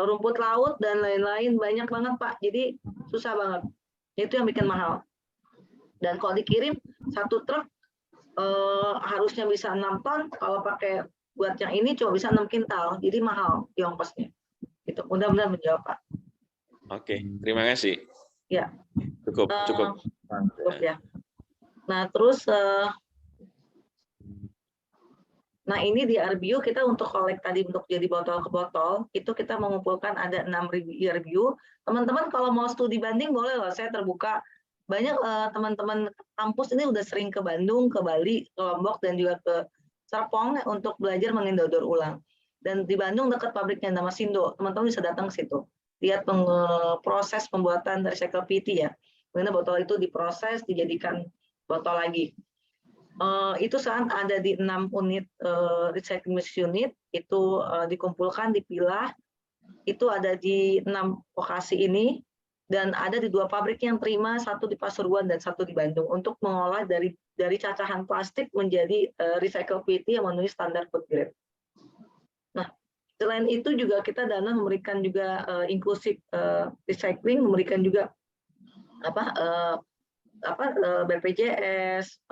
rumput laut dan lain-lain, banyak banget Pak. Jadi susah banget. Itu yang bikin mahal. Dan kalau dikirim 1 truk harusnya bisa 6 ton, kalau pakai buat yang ini cuma bisa 6 kintal. Jadi mahal di ongkosnya. Itu mudah-mudahan menjawab Pak. Oke, terima kasih. Ya. Cukup ya. Nah, terus ini di RBU kita untuk collect tadi untuk jadi botol ke botol, itu kita mengumpulkan ada 6.000 RBU. Teman-teman kalau mau studi banding boleh loh, saya terbuka. Banyak teman-teman kampus ini udah sering ke Bandung, ke Bali, ke Lombok, dan juga ke Serpong untuk belajar mengenai daur ulang. Dan di Bandung dekat pabriknya nama Sindo, teman-teman bisa datang ke situ. Lihat proses pembuatan recycle PET ya. Bagaimana botol itu diproses, dijadikan botol lagi. Itu saat ada di 6 unit recycling unit, itu dikumpulkan, dipilah, itu ada di 6 lokasi ini, dan ada di 2 pabrik yang terima, 1 di Pasuruan dan 1 di Bandung, untuk mengolah dari cacahan plastik menjadi recycle PET yang memenuhi standar food grade. Nah, selain itu juga kita Danone memberikan juga inklusif recycling, memberikan juga BPJS,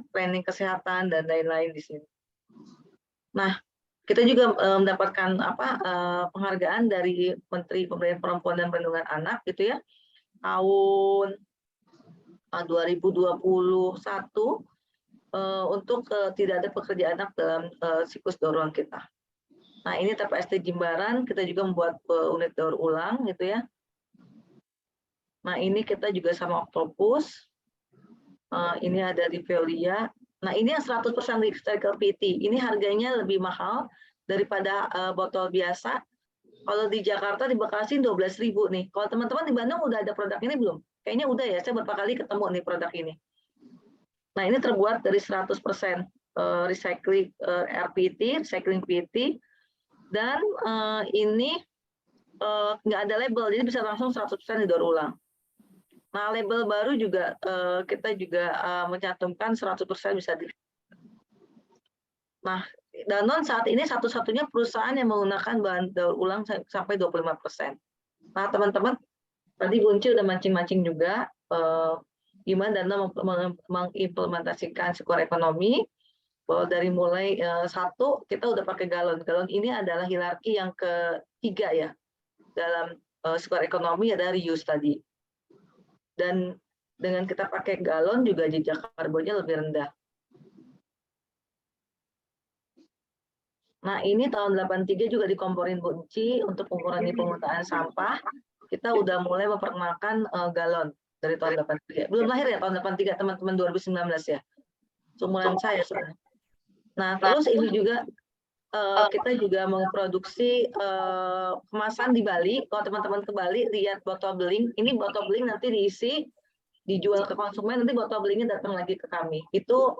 training kesehatan dan lain-lain di sini. Nah, kita juga mendapatkan penghargaan dari Menteri Pemberdayaan Perempuan dan Perlindungan Anak gitu ya. Tahun 2021 untuk tidak ada pekerja anak dalam siklus daur ulang kita. Nah, ini TPST Jimbaran kita juga membuat unit daur ulang gitu ya. Nah, ini kita juga sama Octopus. Ini ada di Veolia. Nah, ini yang 100% recycle PET. Ini harganya lebih mahal daripada botol biasa. Kalau di Jakarta, di Bekasi 12.000 nih. Kalau teman-teman di Bandung udah ada produk ini belum? Kayaknya udah ya, saya beberapa kali ketemu nih produk ini. Nah, ini terbuat dari 100% recycling RPT, recycling PET. Dan ini nggak ada label, jadi bisa langsung 100% didaur ulang. Nah, label baru juga kita juga mencantumkan 100% bisa di. Nah, Danone saat ini satu-satunya perusahaan yang menggunakan bahan daur ulang sampai 25%. Nah, teman-teman, tadi Bunci udah mancing-mancing juga gimana Dana mengimplementasikan sirkular ekonomi. Bahwa dari mulai satu kita udah pakai galon. Galon ini adalah hierarki yang ketiga ya dalam sirkular ekonomi, ada reuse tadi. Dan dengan kita pakai galon juga jejak karbonnya lebih rendah. Nah, ini tahun 83 juga dikomporin Bunci untuk mengurangi penggunaan sampah. Kita udah mulai memperkenalkan galon dari tahun 83. Belum lahir ya tahun 83 teman-teman, 2019 ya. Seumuran saya sebenarnya. Nah, terus ini juga kita juga memproduksi kemasan di Bali. Kalau teman-teman ke Bali lihat botol beling, ini botol beling nanti diisi, dijual ke konsumen, nanti botol belingnya datang lagi ke kami. Itu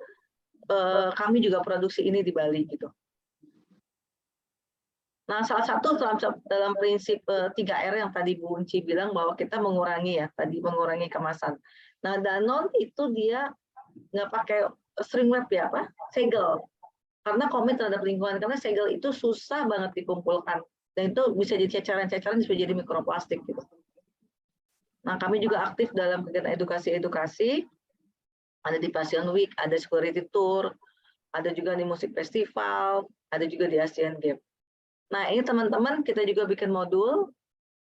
kami juga produksi ini di Bali gitu. Nah, salah satu dalam prinsip 3R yang tadi Bu Unci bilang bahwa kita mengurangi ya, tadi mengurangi kemasan. Nah, Danone itu dia nggak pakai string wrap ya, apa? Segel. Karena komit terhadap lingkungan, karena segel itu susah banget dikumpulkan. Dan itu bisa jadi ceceran-ceceran, bisa jadi mikroplastik gitu. Nah, kami juga aktif dalam kegiatan edukasi-edukasi. Ada di Passion Week, ada security tour, ada juga di musik festival, ada juga di Asian Games. Nah, ini teman-teman kita juga bikin modul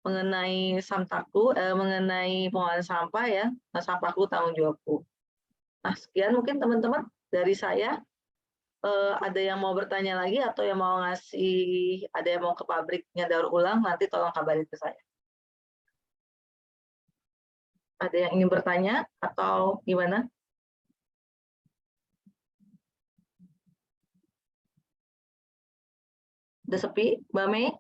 mengenai Samtaku, mengenai pengolahan sampah ya, sampahku tanggung jawabku. Nah, sekian mungkin teman-teman dari saya. Ada yang mau bertanya lagi atau yang mau ngasih, ada yang mau ke pabriknya daur ulang, nanti tolong kabarin ke saya. Ada yang ingin bertanya atau gimana? Udah sepi, Mbak Mei?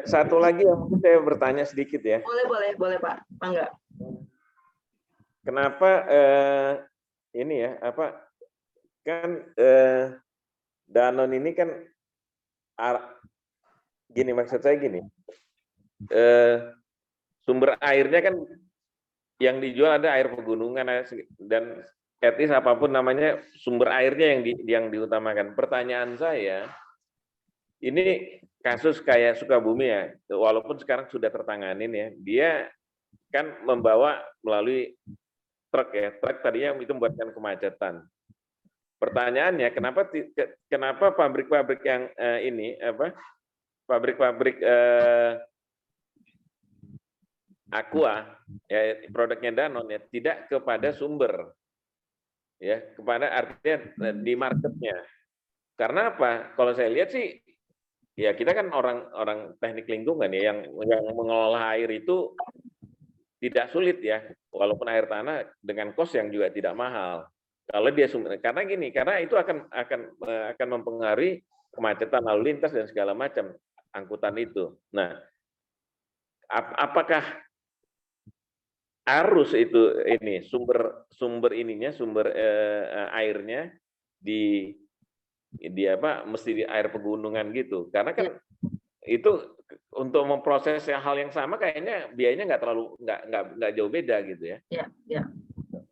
Satu lagi yang mungkin saya bertanya sedikit ya. Boleh Pak, Mangga. Kenapa ini ya, apa kan Danone ini kan gini, maksud saya gini, sumber airnya kan yang dijual ada air pegunungan dan etis apapun namanya, sumber airnya yang diutamakan. Pertanyaan saya, ini kasus kayak Sukabumi ya, walaupun sekarang sudah tertanganin ya, dia kan membawa melalui truk ya, truk tadinya itu membuatkan kemacetan. Pertanyaannya, kenapa pabrik-pabrik yang ini pabrik-pabrik aqua ya, produknya Danone ya, tidak kepada sumber ya, kepada artinya di marketnya. Karena apa? Kalau saya lihat sih ya, kita kan orang teknik lingkungan ya, yang mengelola air itu tidak sulit ya, walaupun air tanah dengan kos yang juga tidak mahal. Kalau dia karena gini, karena itu akan mempengaruhi kemacetan lalu lintas dan segala macam angkutan itu. Nah, apakah arus itu ini sumber ininya, sumber airnya di apa, mesti di air pegunungan gitu? Karena kan itu untuk memproses hal yang sama kayaknya biayanya nggak jauh beda gitu ya. Iya.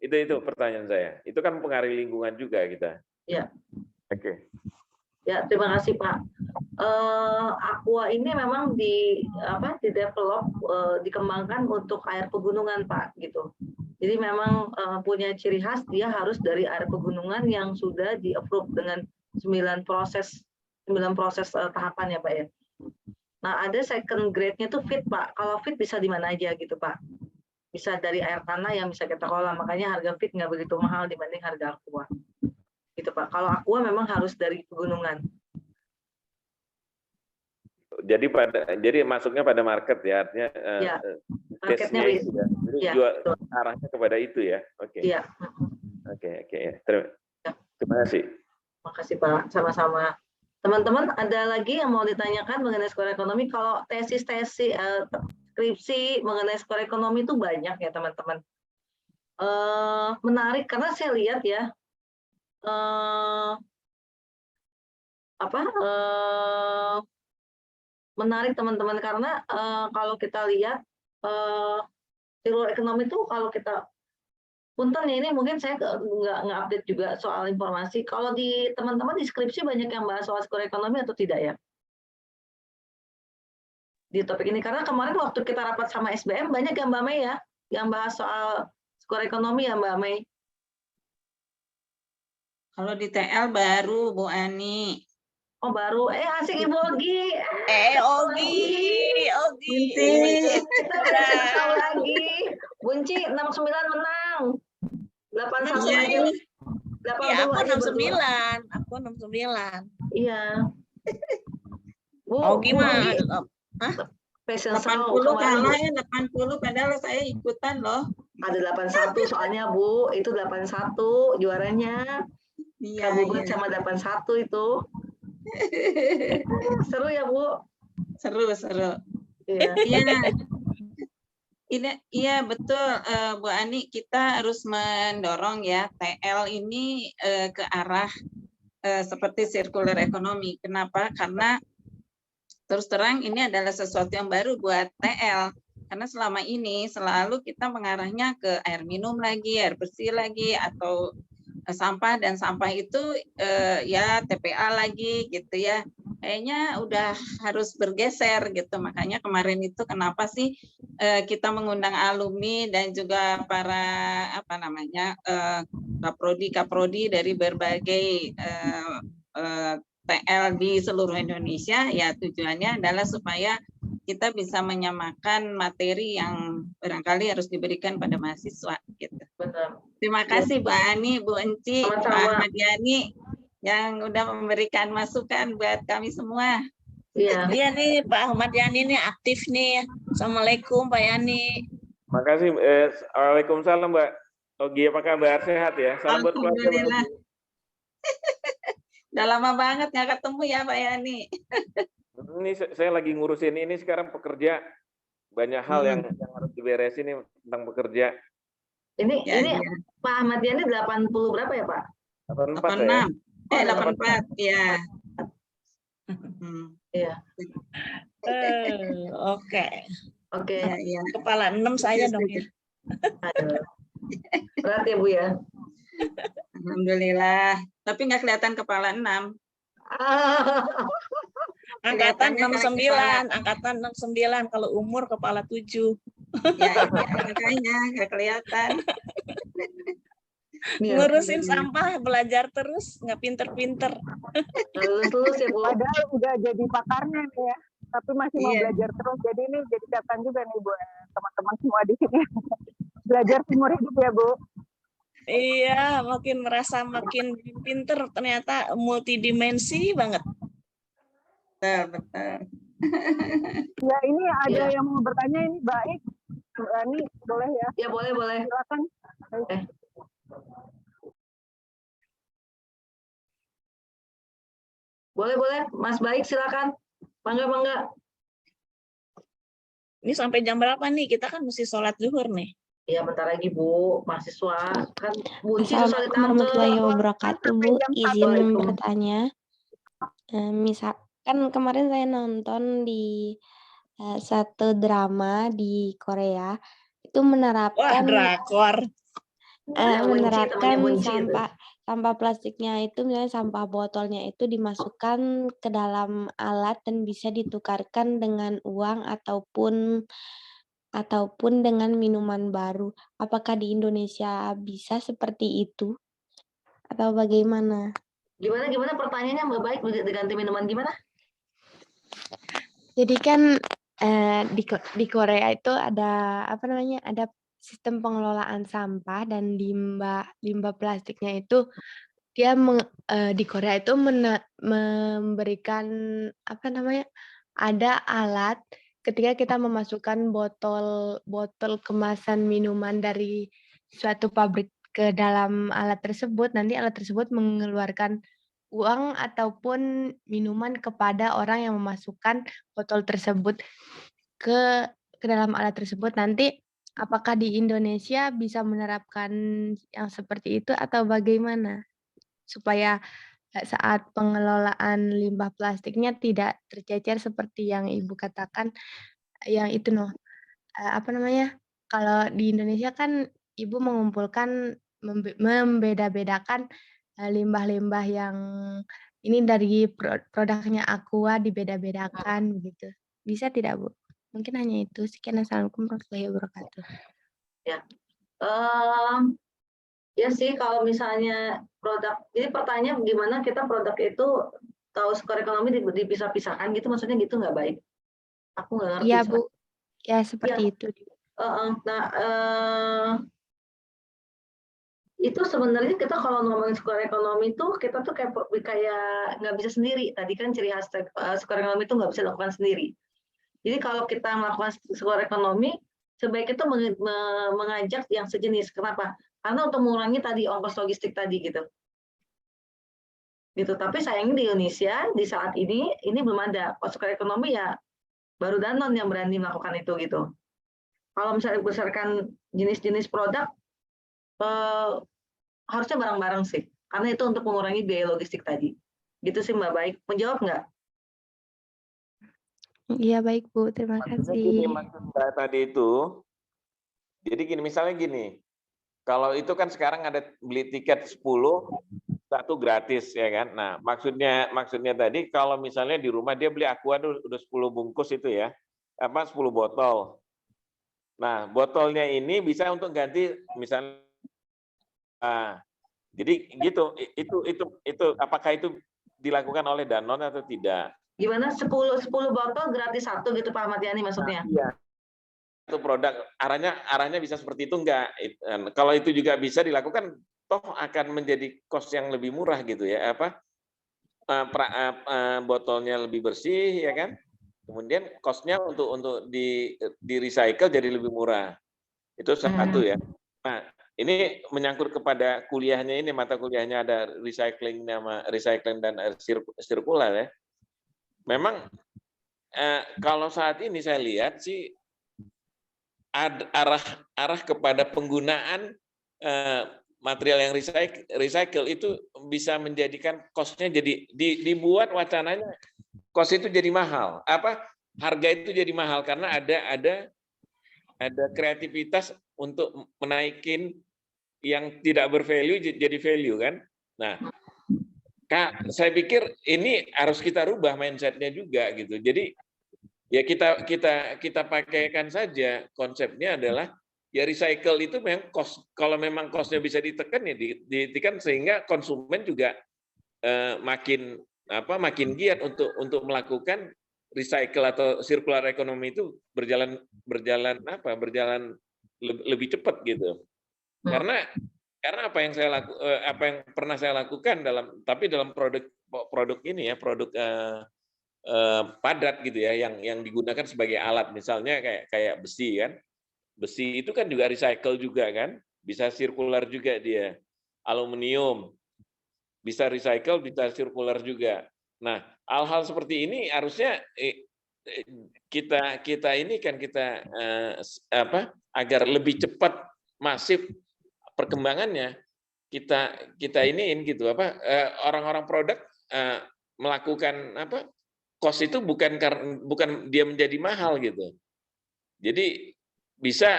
Itu pertanyaan saya. Itu kan mempengaruhi lingkungan juga kita. Iya. Oke. Ya, terima kasih Pak. Aqua ini memang di-develop, dikembangkan untuk air pegunungan Pak gitu. Jadi memang punya ciri khas, dia harus dari air pegunungan yang sudah di-approve dengan 9 proses tahapan ya Pak ya. Nah, ada second grade-nya itu fit Pak. Kalau fit bisa di mana aja gitu Pak. Bisa dari air tanah yang bisa kita kelola, makanya harga fit nggak begitu mahal dibanding harga aqua. Gitu Pak. Kalau aqua memang harus dari pegunungan. Jadi masuknya pada market ya, artinya marketnya itu ya. Jadi jual arahnya kepada itu ya. Oke. Iya. Oke. Terima kasih. Terima kasih Pak, sama-sama. Teman-teman, ada lagi yang mau ditanyakan mengenai skor ekonomi? Kalau tesis skripsi mengenai skor ekonomi itu banyak ya teman-teman. Menarik karena saya lihat ya, menarik teman-teman karena kalau kita lihat sirkular ekonomi itu kalau kita punten ya, ini mungkin saya nggak update juga soal informasi. Kalau di teman-teman di skripsi banyak yang bahas soal sirkular ekonomi atau tidak ya? di topik ini, karena kemarin waktu kita rapat sama SBM banyak ya Mbak Mei ya yang bahas soal skor ekonomi ya Mbak Mei. Kalau di TL baru Bu Ani. Oh baru, asik Ibu Ogi. Ogi. Kita udah tahu lagi. Bunci 69 menang. 81 Iya, aku 69. Aku 69. Iya. Ogi mah. Hah? 80 kalah ya, 80 padahal saya ikutan loh. Ada 81 soalnya Bu, itu 81 juaranya. Iya, Kabupaten sama 81 itu. Seru ya Bu? Seru. Iya. Iya betul Bu Ani, kita harus mendorong ya TL ini ke arah seperti circular economy. Kenapa? Karena terus terang ini adalah sesuatu yang baru buat TL. Karena selama ini selalu kita mengarahnya ke air minum lagi, air bersih lagi, atau sampah, dan sampah itu ya TPA lagi gitu ya. Kayaknya udah harus bergeser gitu. Makanya kemarin itu kenapa sih kita mengundang alumni dan juga para kaprodi dari berbagai TL di seluruh Indonesia, ya tujuannya adalah supaya kita bisa menyamakan materi yang barangkali harus diberikan pada mahasiswa gitu. Betul. Terima kasih Bu Ani, Bu Enci, Pak Ahmad Yani yang udah memberikan masukan buat kami semua. Iya. Iya nih Pak Ahmad Yani nih aktif nih. Assalamualaikum Pak Yani. Makasih. Waalaikumsalam Mbak Ogi, apa kabar? Sehat ya? Salam buat keluarga. Alhamdulillah. Udah lama banget nggak ketemu ya Pak Yani. Ini saya lagi ngurusin ini sekarang pekerja, banyak hal yang harus diberesin nih tentang pekerja. Ini Pak Ahmad Yani 80 berapa ya Pak? 84 ya? 84 ya. Iya. Oke. Ya. Kepala 6 saya dong ya. Aduh. Berat ya Bu ya. Alhamdulillah. Tapi nggak kelihatan kepala 6. Angkatan 69, angkatan 69, kalau umur kepala 7. Ya, makanya nggak kelihatan. Ngurusin sampah, belajar terus, nggak pinter-pinter. Lulus ya Bu. Padahal udah jadi pakarnya nih ya, tapi masih mau belajar terus. Jadi ini jadi catatan juga nih Bu, teman-teman semua di sini. Belajar seumur hidup ya Bu. Iya, makin merasa makin pinter, ternyata multidimensi banget. Betul. Ya ini ada yang mau bertanya ini, baik. Ini boleh ya? Ya boleh. Silakan. Boleh, Mas Baik silakan. Bangga. Ini sampai jam berapa nih? Kita kan mesti sholat zuhur nih. Iya, bentar lagi Bu, mahasiswa kan bunci. Assalamualaikum warahmatullahi wabarakatuh Bu, izin bertanya. Misal kan kemarin saya nonton di satu drama di Korea itu menerapkan drakor. Menerapkan sampah plastiknya itu, misalnya sampah botolnya itu dimasukkan ke dalam alat dan bisa ditukarkan dengan uang ataupun dengan minuman baru. Apakah di Indonesia bisa seperti itu atau bagaimana? Gimana pertanyaannya Mbak Baik, diganti minuman gimana? Jadi kan di Korea itu ada ada sistem pengelolaan sampah dan limbah plastiknya itu dia di Korea itu memberikan ada alat ketika kita memasukkan botol kemasan minuman dari suatu pabrik ke dalam alat tersebut, nanti alat tersebut mengeluarkan uang ataupun minuman kepada orang yang memasukkan botol tersebut ke dalam alat tersebut. Nanti apakah di Indonesia bisa menerapkan yang seperti itu atau bagaimana? Supaya saat pengelolaan limbah plastiknya tidak tercecer seperti yang Ibu katakan, yang itu kalau di Indonesia kan Ibu mengumpulkan, membeda-bedakan limbah-limbah yang ini dari produknya Aqua dibeda-bedakan begitu. Bisa tidak Bu? Mungkin hanya itu. Sekian, assalamualaikum warahmatullahi wabarakatuh. Ya. Ya sih, kalau misalnya produk, jadi pertanyaan gimana kita produk itu tahu skor ekonomi dipisah-pisahkan gitu, maksudnya gitu nggak baik. Aku nggak ngerti. Iya, Bu. Ya, seperti Ya. itu. Nah, itu sebenarnya kita kalau ngomongin skor ekonomi itu kita tuh kayak nggak bisa sendiri. Tadi kan ciri khas skor ekonomi itu nggak bisa dilakukan sendiri. Jadi kalau kita melakukan skor ekonomi, sebaiknya itu mengajak yang sejenis. Kenapa? Karena untuk mengurangi tadi ongkos logistik tadi gitu. Tapi sayangnya di Indonesia di saat ini belum ada. Kalau skor ekonomi ya baru Danone yang berani melakukan itu gitu. Kalau misalnya berdasarkan jenis-jenis produk, harusnya bareng-bareng sih. Karena itu untuk mengurangi biaya logistik tadi. Gitu sih Mbak. Baik, menjawab nggak? Iya, baik Bu. Terima Maksudnya kasih. gini, maksud Mbak tadi itu, jadi gini, misalnya gini, kalau itu kan sekarang ada beli tiket 10, satu gratis ya kan. Nah, maksudnya tadi kalau misalnya di rumah dia beli Aqua udah 10 bungkus itu ya, 10 botol. Nah, botolnya ini bisa untuk ganti misalnya. Jadi gitu, itu apakah itu dilakukan oleh Danone atau tidak? Gimana 10 botol gratis satu gitu Pak Ahmad Yani maksudnya? Nah, iya. Itu produk arahnya bisa seperti itu enggak? Kalau itu juga bisa dilakukan, toh akan menjadi cost yang lebih murah gitu ya, botolnya lebih bersih ya kan, kemudian cost-nya untuk di recycle jadi lebih murah. Itu satu ya. Nah, ini menyangkut kepada kuliahnya ini, mata kuliahnya ada recycling dan sirkular ya. Memang kalau saat ini saya lihat sih arah kepada penggunaan material yang recycle itu bisa menjadikan cost-nya jadi dibuat wacananya cost itu jadi mahal. Harga itu jadi mahal karena ada kreativitas untuk menaikin yang tidak bervalue jadi value kan. Nah, Kak, saya pikir ini harus kita rubah mindset-nya juga gitu. Jadi ya kita pakaikan saja konsepnya adalah ya recycle itu memang cost, kalau memang cost-nya bisa ditekan ya ditekan sehingga konsumen juga makin giat untuk melakukan recycle atau circular economy itu berjalan lebih cepat gitu. Karena apa yang pernah saya lakukan dalam produk ini ya, produk padat gitu ya, yang digunakan sebagai alat, misalnya kayak besi kan, besi itu kan juga recycle juga kan, bisa sirkular juga dia, aluminium bisa recycle, bisa sirkular juga. Nah, hal-hal seperti ini harusnya kita ini kan agar lebih cepat masif perkembangannya, kita iniin gitu orang-orang produk melakukan cost itu bukan dia menjadi mahal gitu. Jadi bisa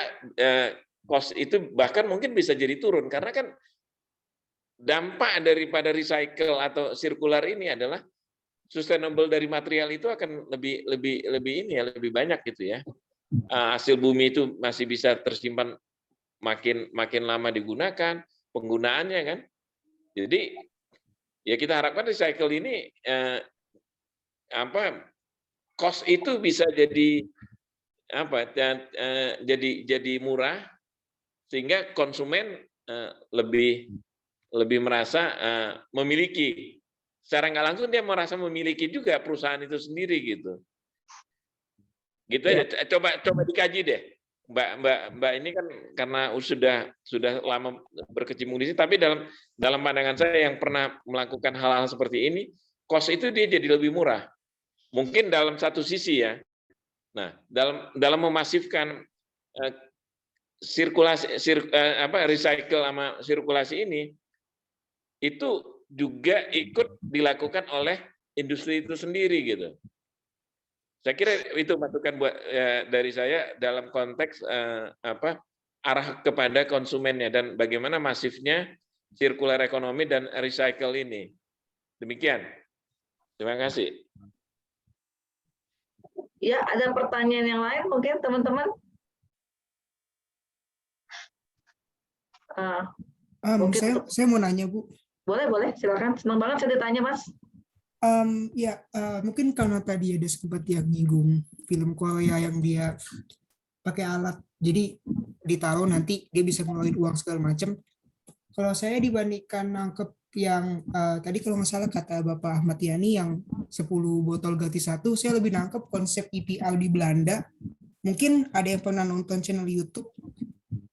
cost itu bahkan mungkin bisa jadi turun karena kan dampak daripada recycle atau sirkular ini adalah sustainable dari material itu akan lebih banyak gitu ya. Hasil bumi itu masih bisa tersimpan makin lama digunakan penggunaannya kan. Jadi ya kita harapkan recycle ini cost itu bisa jadi jadi murah sehingga konsumen lebih merasa memiliki, secara nggak langsung dia merasa memiliki juga perusahaan itu sendiri gitu. Gitu aja. Coba dikaji deh. Mbak ini kan karena sudah lama berkecimpung di sini, tapi dalam pandangan saya yang pernah melakukan hal-hal seperti ini, cost itu dia jadi lebih murah. Mungkin dalam satu sisi ya. Nah, dalam memasifkan recycle sama sirkulasi ini, itu juga ikut dilakukan oleh industri itu sendiri gitu. Saya kira itu masukan dari saya dalam konteks arah kepada konsumennya dan bagaimana masifnya sirkular ekonomi dan recycle ini. Demikian. Terima kasih. Ya, ada pertanyaan yang lain mungkin teman-teman? Mungkin Saya mau nanya, Bu. Boleh, silakan. Senang banget saya ditanya, Mas. Mungkin karena tadi ada sempat yang nyinggung film Korea yang dia pakai alat, jadi ditaruh nanti dia bisa ngeluarin uang segala macam. Kalau saya dibandingkan nangkep yang tadi kalau nggak salah kata Bapak Ahmad Yani yang 10 botol gratis 1, saya lebih nangkep konsep IPL di Belanda. Mungkin ada yang pernah nonton channel YouTube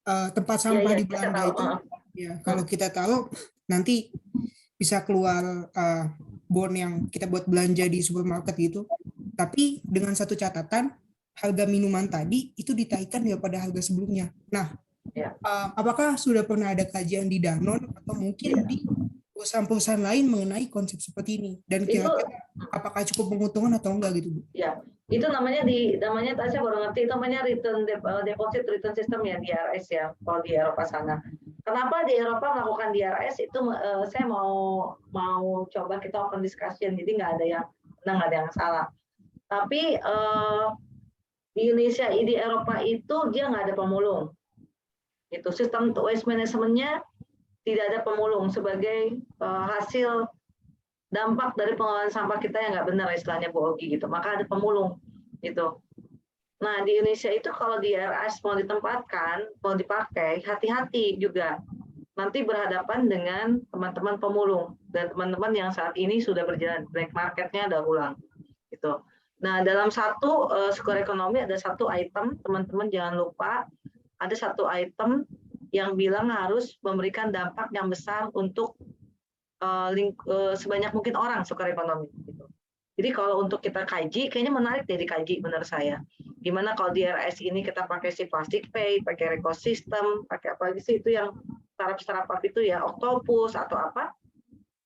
tempat sampah di Belanda itu. Ya, kalau kita tahu nanti bisa keluar bon yang kita buat belanja di supermarket gitu. Tapi dengan satu catatan, harga minuman tadi itu ditaikkan daripada harga sebelumnya. Nah, apakah sudah pernah ada kajian di Danone atau mungkin di perusahaan-perusahaan lain mengenai konsep seperti ini? Dan kira-kira apakah cukup menguntungkan atau enggak gitu, Bu? Ya, itu namanya tadi saya baru ngerti, itu namanya deposit return system ya, DRS ya, kalau di Eropa sana. Kenapa di Eropa melakukan DRS itu saya mau coba kita open discussion, jadi nggak ada yang benar, nggak ada yang salah. Tapi di Indonesia, di Eropa itu dia nggak ada pemulung. Itu sistem waste management-nya tidak ada pemulung sebagai hasil dampak dari pengelolaan sampah kita yang nggak benar istilahnya Bu Ogi gitu. Maka ada pemulung gitu. Nah di Indonesia itu kalau DRS mau ditempatkan, mau dipakai, hati-hati juga. Nanti berhadapan dengan teman-teman pemulung dan teman-teman yang saat ini sudah berjalan black marketnya ada ulang gitu. Nah dalam satu skor ekonomi ada satu item, teman-teman jangan lupa ada satu item yang bilang harus memberikan dampak yang besar untuk sebanyak mungkin orang skor ekonomi gitu. Jadi kalau untuk kita kaji, kayaknya menarik deh dikaji menurut saya. Gimana kalau di DRS ini kita pakai si plastic pay, pakai ekosistem, pakai apa sih itu yang startup itu ya, Octopus atau apa,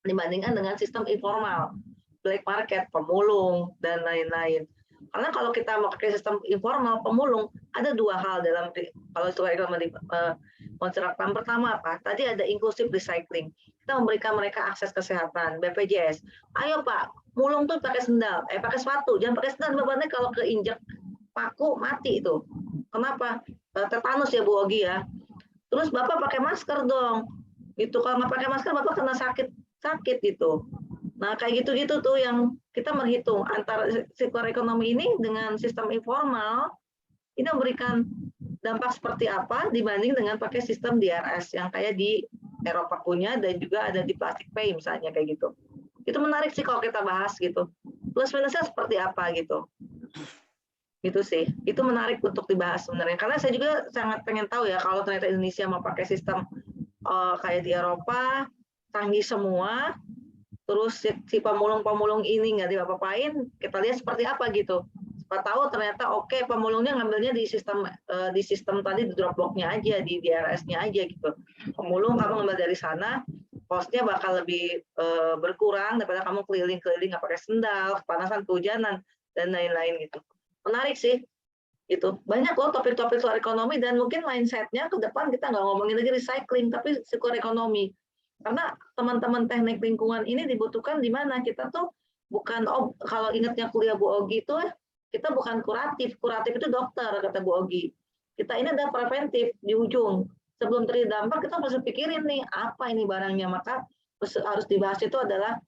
dibandingkan dengan sistem informal, black market, pemulung, dan lain-lain. Karena kalau kita mau pakai sistem informal, pemulung, ada dua hal dalam kalau itu menerapkan. Pertama apa? Tadi ada inclusive recycling. Kita memberikan mereka akses kesehatan, BPJS. Ayo Pak, mulung tuh pakai sendal, pakai sepatu, jangan pakai sendal, bebannya kalau keinjak paku mati itu. Kenapa? Tetanus ya Bu Ogi ya. Terus Bapak pakai masker dong. Itu kalau nggak pakai masker Bapak kena sakit gitu. Nah, kayak gitu-gitu tuh yang kita menghitung antara sektor ekonomi ini dengan sistem informal ini memberikan dampak seperti apa dibanding dengan pakai sistem DRS yang kayak di Eropa punya dan juga ada di plastic pay misalnya kayak gitu. Itu menarik sih kalau kita bahas gitu. Plus minusnya seperti apa gitu. Gitu sih. Itu menarik untuk dibahas sebenarnya. Karena saya juga sangat pengen tahu ya kalau ternyata Indonesia mau pakai sistem kayak di Eropa, canggih semua, terus si pemulung-pemulung ini nggak diapa-apain, kita lihat seperti apa gitu. Siapa tahu ternyata oke, pemulungnya ngambilnya di sistem tadi di Dropbox-nya aja, di DRS-nya aja gitu. Pemulung kamu ngambil dari sana, cost-nya bakal lebih berkurang daripada kamu keliling-keliling nggak pakai sendal, kepanasan, kehujanan, dan lain-lain gitu. Menarik sih. Itu banyak loh topik-topik soal ekonomi dan mungkin mindset-nya ke depan kita nggak ngomongin lagi recycling tapi sirkular ekonomi. Karena teman-teman teknik lingkungan ini dibutuhkan di mana kita tuh bukan kalau ingatnya kuliah Bu Ogi itu kita bukan kuratif itu dokter kata Bu Ogi. Kita ini ada preventif di ujung. Sebelum terjadi dampak kita harus pikirin nih apa ini barangnya, maka harus dibahas itu adalah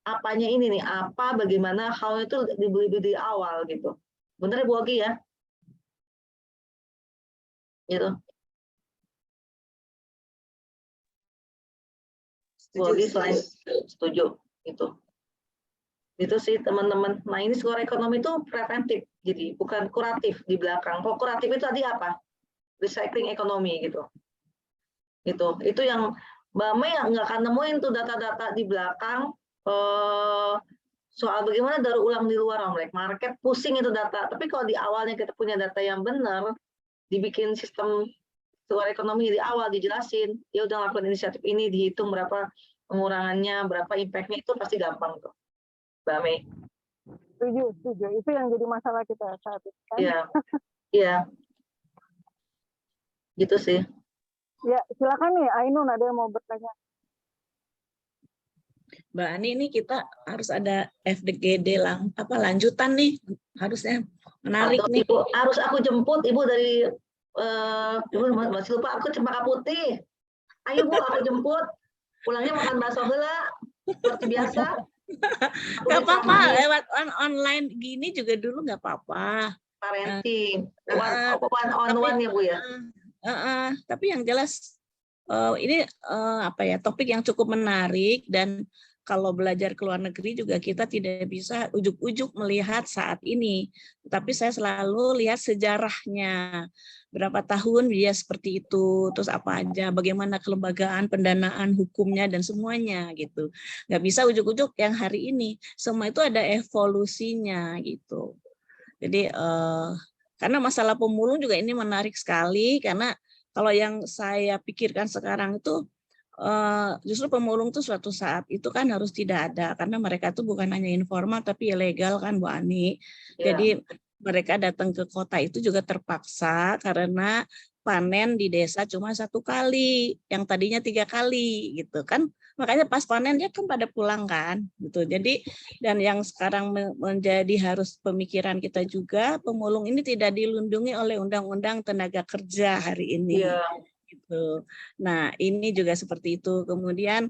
apanya ini nih, apa bagaimana how itu dibeli di awal gitu. Bener ya Bu Ogi ya? Gitu. Bu Ogi selain setuju itu. Itu sih teman-teman. Nah ini skor ekonomi itu preventif, jadi bukan kuratif di belakang. Kalau kuratif itu tadi apa? Recycling ekonomi gitu. Itu yang Mbak Mei nggak akan nemuin tuh data-data di belakang soal bagaimana daur ulang di luar black market, pusing itu data. Tapi kalau di awalnya kita punya data yang benar, dibikin sistem skor ekonomi di awal dijelasin, ya udah lakukan inisiatif ini, dihitung berapa pengurangannya, berapa impact-nya, itu pasti gampang tuh. Mbak Mei. Setuju. Itu yang jadi masalah kita saat ini. Kan? Iya. Gitu sih. Ya, silakan nih Ainun, ada yang mau bertanya. Mbak Ani, ini kita harus ada FDGD lanjutan nih, harusnya menarik Atau nih. Ibu harus aku jemput Ibu dari Ibu masih lupa aku Cempaka Putih. Ayo Bu, aku jemput. Pulangnya makan bakso heula seperti biasa. Nggak apa-apa, lewat online gini juga dulu nggak apa-apa. Parenting, one on one ya Bu ya. Tapi yang jelas ini topik yang cukup menarik, dan kalau belajar ke luar negeri juga kita tidak bisa ujuk-ujuk melihat saat ini, tapi saya selalu lihat sejarahnya, berapa tahun dia seperti itu, terus apa aja, bagaimana kelembagaan, pendanaan, hukumnya, dan semuanya gitu. Nggak bisa ujuk-ujuk yang hari ini, semua itu ada evolusinya gitu. Jadi karena masalah pemulung juga ini menarik sekali, karena kalau yang saya pikirkan sekarang itu justru pemulung tuh suatu saat itu kan harus tidak ada, karena mereka tuh bukan hanya informal tapi ilegal kan Bu Ani. Jadi mereka datang ke kota itu juga terpaksa karena panen di desa cuma 1 kali, yang tadinya 3 kali gitu kan. Makanya pas panen dia kan pada pulang kan gitu. Jadi dan yang sekarang menjadi harus pemikiran kita juga, pemulung ini tidak dilindungi oleh Undang-Undang Tenaga Kerja hari ini. Gitu. Nah, ini juga seperti itu. Kemudian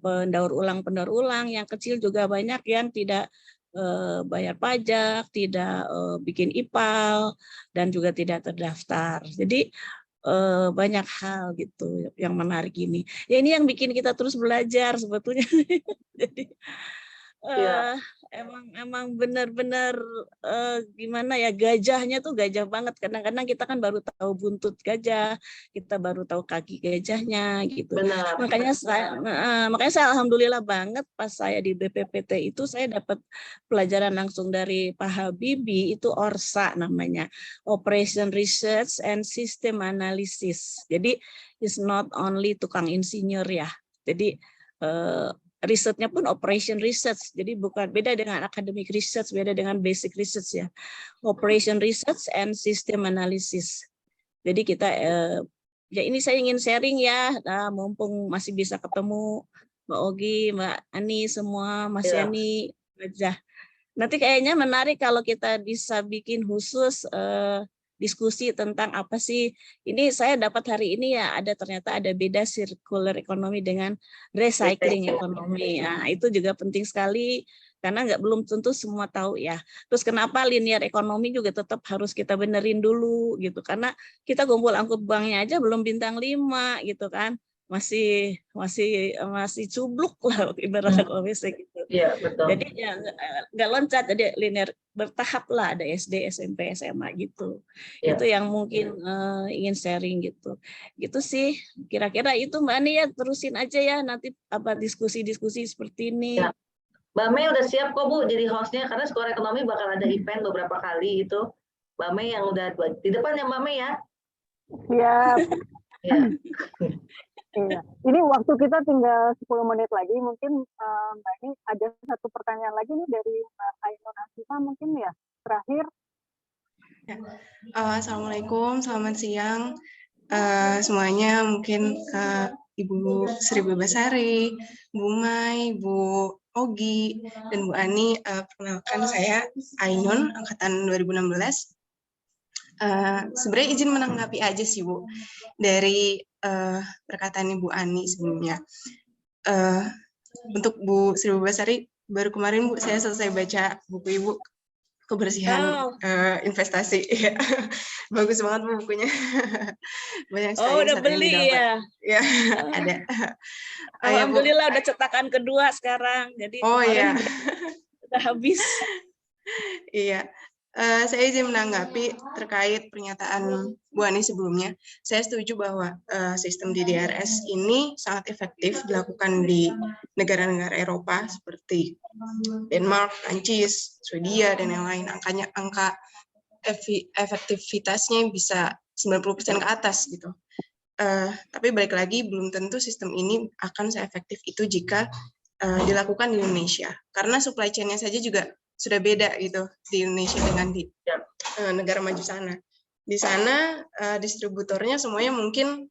pendaur ulang yang kecil juga banyak yang tidak bayar pajak, tidak bikin IPAL, dan juga tidak terdaftar. Jadi banyak hal gitu yang menarik ini. Ya ini yang bikin kita terus belajar sebetulnya. Jadi emang benar-benar gimana ya, gajahnya tuh gajah banget. Kadang-kadang kita kan baru tahu buntut gajah, kita baru tahu kaki gajahnya gitu. Benar. Makanya saya alhamdulillah banget pas saya di BPPT itu saya dapat pelajaran langsung dari Pak Habibie, itu ORSA namanya, Operation Research and System Analysis. Jadi it's not only tukang insinyur ya. Jadi risetnya pun operation research, jadi bukan, beda dengan academic research, beda dengan basic research ya. Operation research and system analysis. Jadi kita ya ini saya ingin sharing ya, mumpung masih bisa ketemu Mbak Ogi, Mbak Ani semua, Mas Yani, aja. Nanti kayaknya menarik kalau kita bisa bikin khusus diskusi tentang apa sih ini. Saya dapat hari ini ya, ternyata ada beda circular economy dengan recycling economy. Nah, itu juga penting sekali karena belum tentu semua tahu ya. Terus kenapa linear ekonomi juga tetap harus kita benerin dulu gitu, karena kita kumpul angkut buangnya aja belum bintang 5 gitu kan. Masih cubluk lah ibaratnya kalau misalnya gitu. Iya, betul. Jadi ya nggak loncat, jadi linear, bertahap lah, ada SD, SMP, SMA gitu. Itu yang mungkin ingin sharing gitu. Gitu sih. Kira-kira itu Mbak Ani ya, terusin aja ya nanti diskusi-diskusi seperti ini. Ya. Mbak Mei udah siap kok Bu jadi hostnya, karena Skor Ekonomi bakal ada event beberapa kali itu. Mbak Mei yang udah di depan ya Mbak Mei ya. Siap. Ya. Iya. Ini waktu kita tinggal 10 menit lagi, mungkin Mbak ini ada satu pertanyaan lagi nih dari Mbak Ainun Asifa mungkin ya, terakhir. Ya. Assalamualaikum, selamat siang semuanya, mungkin Ibu Sri Bebasari, Bu Mai, Bu Ogi, dan Bu Ani. Perkenalkan saya Ainun, angkatan 2016. Sebenarnya izin menanggapi aja sih Bu dari perkataan Ibu Ani sebelumnya. Untuk Bu Sri Bebasari, baru kemarin Bu saya selesai baca buku Ibu kebersihan investasi. Ya. Bagus banget Bu bukunya. Banyak sekali udah beli ya? Ya, ada. Alhamdulillah udah cetakan kedua sekarang. Jadi iya. Udah habis. Iya. Saya izin menanggapi terkait pernyataan Bu Ani sebelumnya. Saya setuju bahwa sistem DDRS ini sangat efektif dilakukan di negara-negara Eropa seperti Denmark, Prancis, Swedia, dan yang lain. Angka efektivitasnya bisa 90% ke atas gitu. Tapi balik lagi, belum tentu sistem ini akan seefektif itu jika dilakukan di Indonesia. Karena supply chain-nya saja juga sudah beda gitu di Indonesia dengan di negara maju sana. Di sana distributornya semuanya mungkin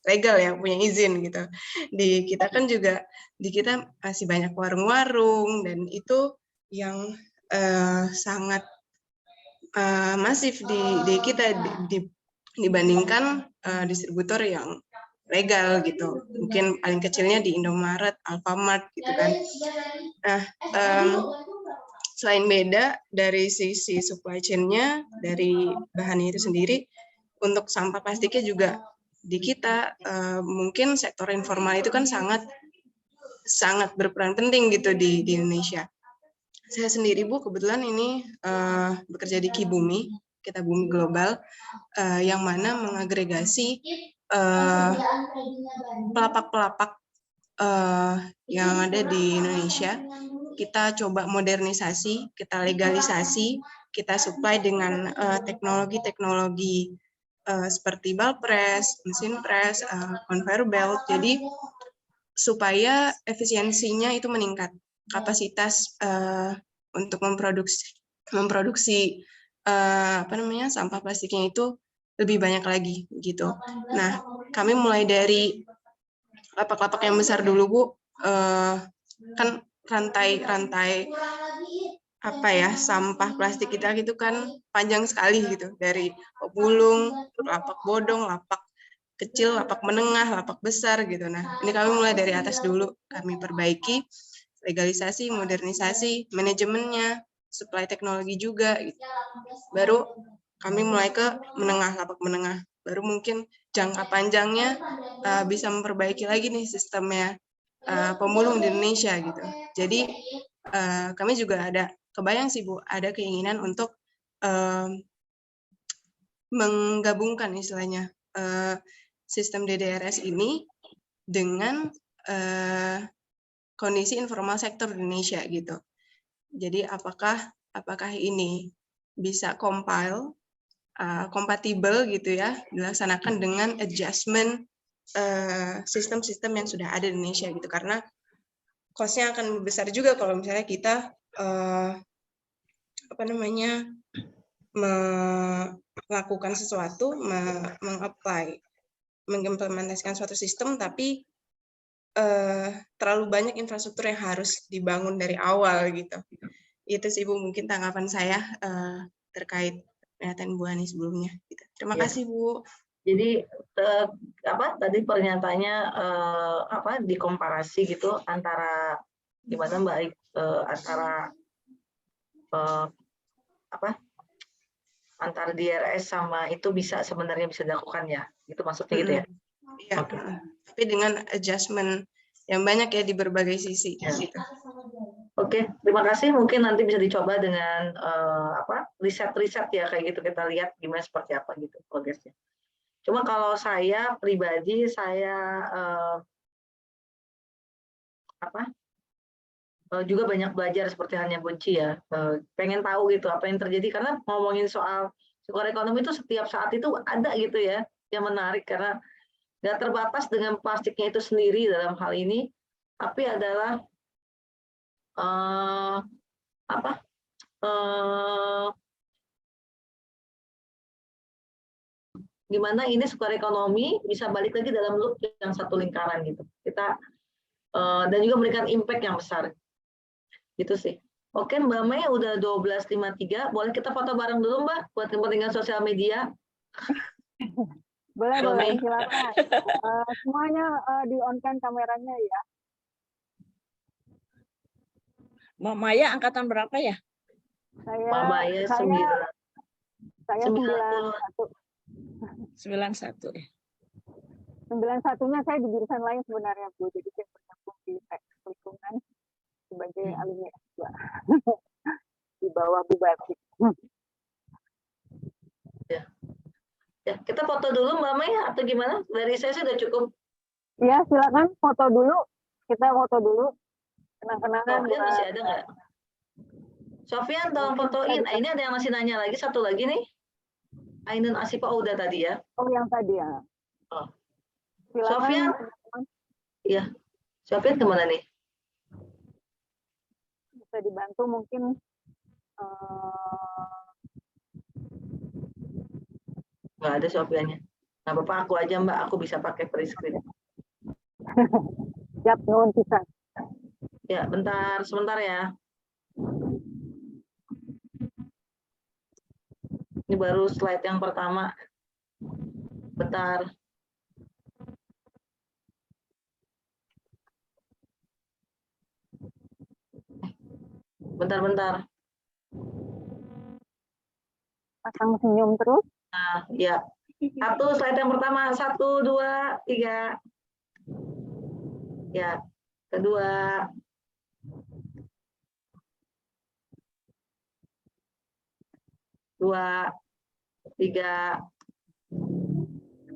legal ya, punya izin gitu. Di kita kan juga, di kita masih banyak warung-warung, dan itu yang sangat masif di kita dibandingkan distributor yang legal gitu. Mungkin paling kecilnya di Indomaret, Alfamart gitu kan. Nah, selain beda dari sisi supply chain-nya, dari bahannya itu sendiri, untuk sampah plastiknya juga di kita mungkin sektor informal itu kan sangat berperan penting gitu di Indonesia. Saya sendiri Bu kebetulan ini bekerja di Kibumi, Kita Bumi Global, yang mana mengagregasi pelapak-pelapak yang ada di Indonesia. Kita coba modernisasi, kita legalisasi, kita supply dengan teknologi-teknologi seperti ball press, mesin press, conveyor belt. Jadi supaya efisiensinya itu meningkat, kapasitas untuk memproduksi sampah plastiknya itu lebih banyak lagi gitu. Nah, kami mulai dari lapak-lapak yang besar dulu Bu, kan rantai sampah plastik kita gitu kan panjang sekali gitu, dari pebulung, lapak bodong, lapak kecil, lapak menengah, lapak besar gitu. Nah, ini kami mulai dari atas dulu, kami perbaiki, legalisasi, modernisasi, manajemennya, supply teknologi juga gitu. Baru kami mulai ke menengah, lapak menengah. Baru mungkin jangka panjangnya bisa memperbaiki lagi nih sistemnya pemulung di Indonesia gitu. Jadi kami juga ada kebayang sih Bu, ada keinginan untuk menggabungkan istilahnya sistem DDRS ini dengan kondisi informal sektor di Indonesia gitu. Jadi apakah ini bisa kompatibel gitu ya, dilaksanakan dengan adjustment sistem-sistem yang sudah ada di Indonesia gitu, karena cost-nya akan lebih besar juga kalau misalnya kita melakukan sesuatu, mengimplementasikan suatu sistem, tapi terlalu banyak infrastruktur yang harus dibangun dari awal gitu. Itu sih Bu mungkin tanggapan saya terkait pernyataan Bu Ani sebelumnya. Gitu. Terima kasih Bu. Jadi tadi pernyataannya dikomparasi gitu antara gimana Mbak antara antara DRS sama itu sebenarnya bisa dilakukan ya, itu maksudnya gitu ya? Iya. Okay. Tapi dengan adjustment yang banyak ya di berbagai sisi. Ya. Gitu. Oke, terima kasih. Mungkin nanti bisa dicoba dengan riset-riset ya kayak gitu, kita lihat gimana seperti apa gitu progresnya. Cuma kalau saya pribadi juga banyak belajar seperti halnya Bunci ya, pengen tahu gitu apa yang terjadi, karena ngomongin soal sirkular ekonomi itu setiap saat itu ada gitu ya, yang menarik karena nggak terbatas dengan plastiknya itu sendiri dalam hal ini, tapi adalah gimana ini sirkular ekonomi bisa balik lagi dalam loop yang satu lingkaran gitu. Kita dan juga memberikan impact yang besar. Gitu sih. Oke Mbak Mei udah 12.53, boleh kita foto bareng dulu Mbak buat kepentingan sosial media. Boleh, silakan. Semuanya di-on-kan kameranya ya. Mbak Maya angkatan berapa ya? Mbak Maya 9. Saya 91 ya. 91-nya saya di jurusan lain sebenarnya Bu, jadi saya bergabung di teknik lingkungan sebagai alumni S2 di bawah Bu Batik. Ya, kita foto dulu Mbak Mei atau gimana? Dari saya sudah cukup. Ya, silakan foto dulu. Kita foto dulu. Kenang-kenangan. Sofian masih ada nggak? Sofian tolong fotoin. Ini ada yang masih nanya lagi, satu lagi nih. Ainun Asifa udah tadi ya? Oh, yang tadi ya. Oh. Silakan. Sofian. Iya. Sofian kemana nih? Bisa dibantu mungkin. Nggak ada Sofiannya. Nah, Bapak aku aja Mbak, aku bisa pakai prescript. Siap, nuhun pisan. Ya, bentar, sebentar ya. Ini baru slide yang pertama. Bentar. Bentar. Pasang senyum terus. Nah, ya. Slide yang pertama. 1, 2, 3. Ya, kedua. Dua, 3.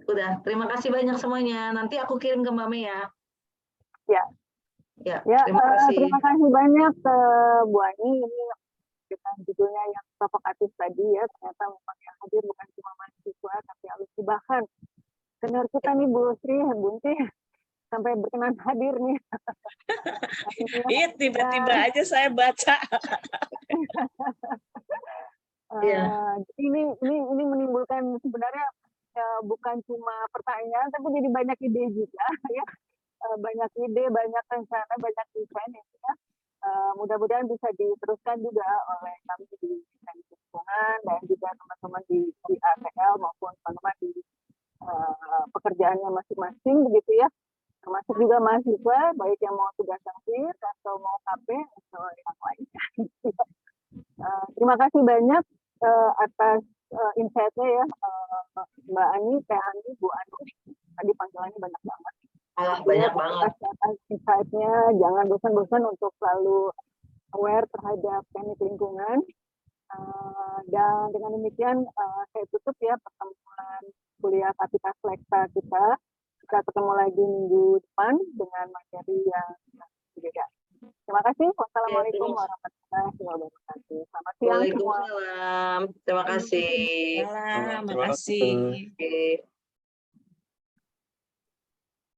Udah, terima kasih banyak semuanya. Nanti aku kirim ke Mbak Mei ya. Ya, Terima kasih. terima kasih banyak ke Bu Ani. Ini dengan judulnya yang provokatif tadi ya. Ternyata memang yang hadir bukan cuma mahasiswa, tapi alumni, bahkan senior kita nih Bu Sri, Bunti, sampai berkenan hadir nih. Iya, tiba-tiba aja saya baca. Ini menimbulkan sebenarnya bukan cuma pertanyaan, tapi jadi banyak ide juga ya. Banyak ide, banyak rencana, banyak event ya. Mudah-mudahan bisa diteruskan juga oleh kami di lingkungan dan juga teman-teman di ATL maupun teman-teman di pekerjaannya masing-masing begitu ya. Termasuk juga mahasiswa, baik yang mau tugas akhir atau mau KP atau yang lainnya. Terima kasih banyak atas insight-nya ya, Mbak Ani, Teh Ani, Bu Ani. Tadi panggilannya banyak banget. Banyak banget. Atas insight-nya, jangan bosan-bosan untuk selalu aware terhadap teknik lingkungan. Dan dengan demikian saya tutup ya pertemuan kuliah Kapita Selekta kita. Kita ketemu lagi minggu depan dengan materi yang berbeda. Terima kasih. Wassalamualaikum warahmatullahi wabarakatuh. Selamat siang semua. Waalaikumsalam. Terima kasih. Terima kasih.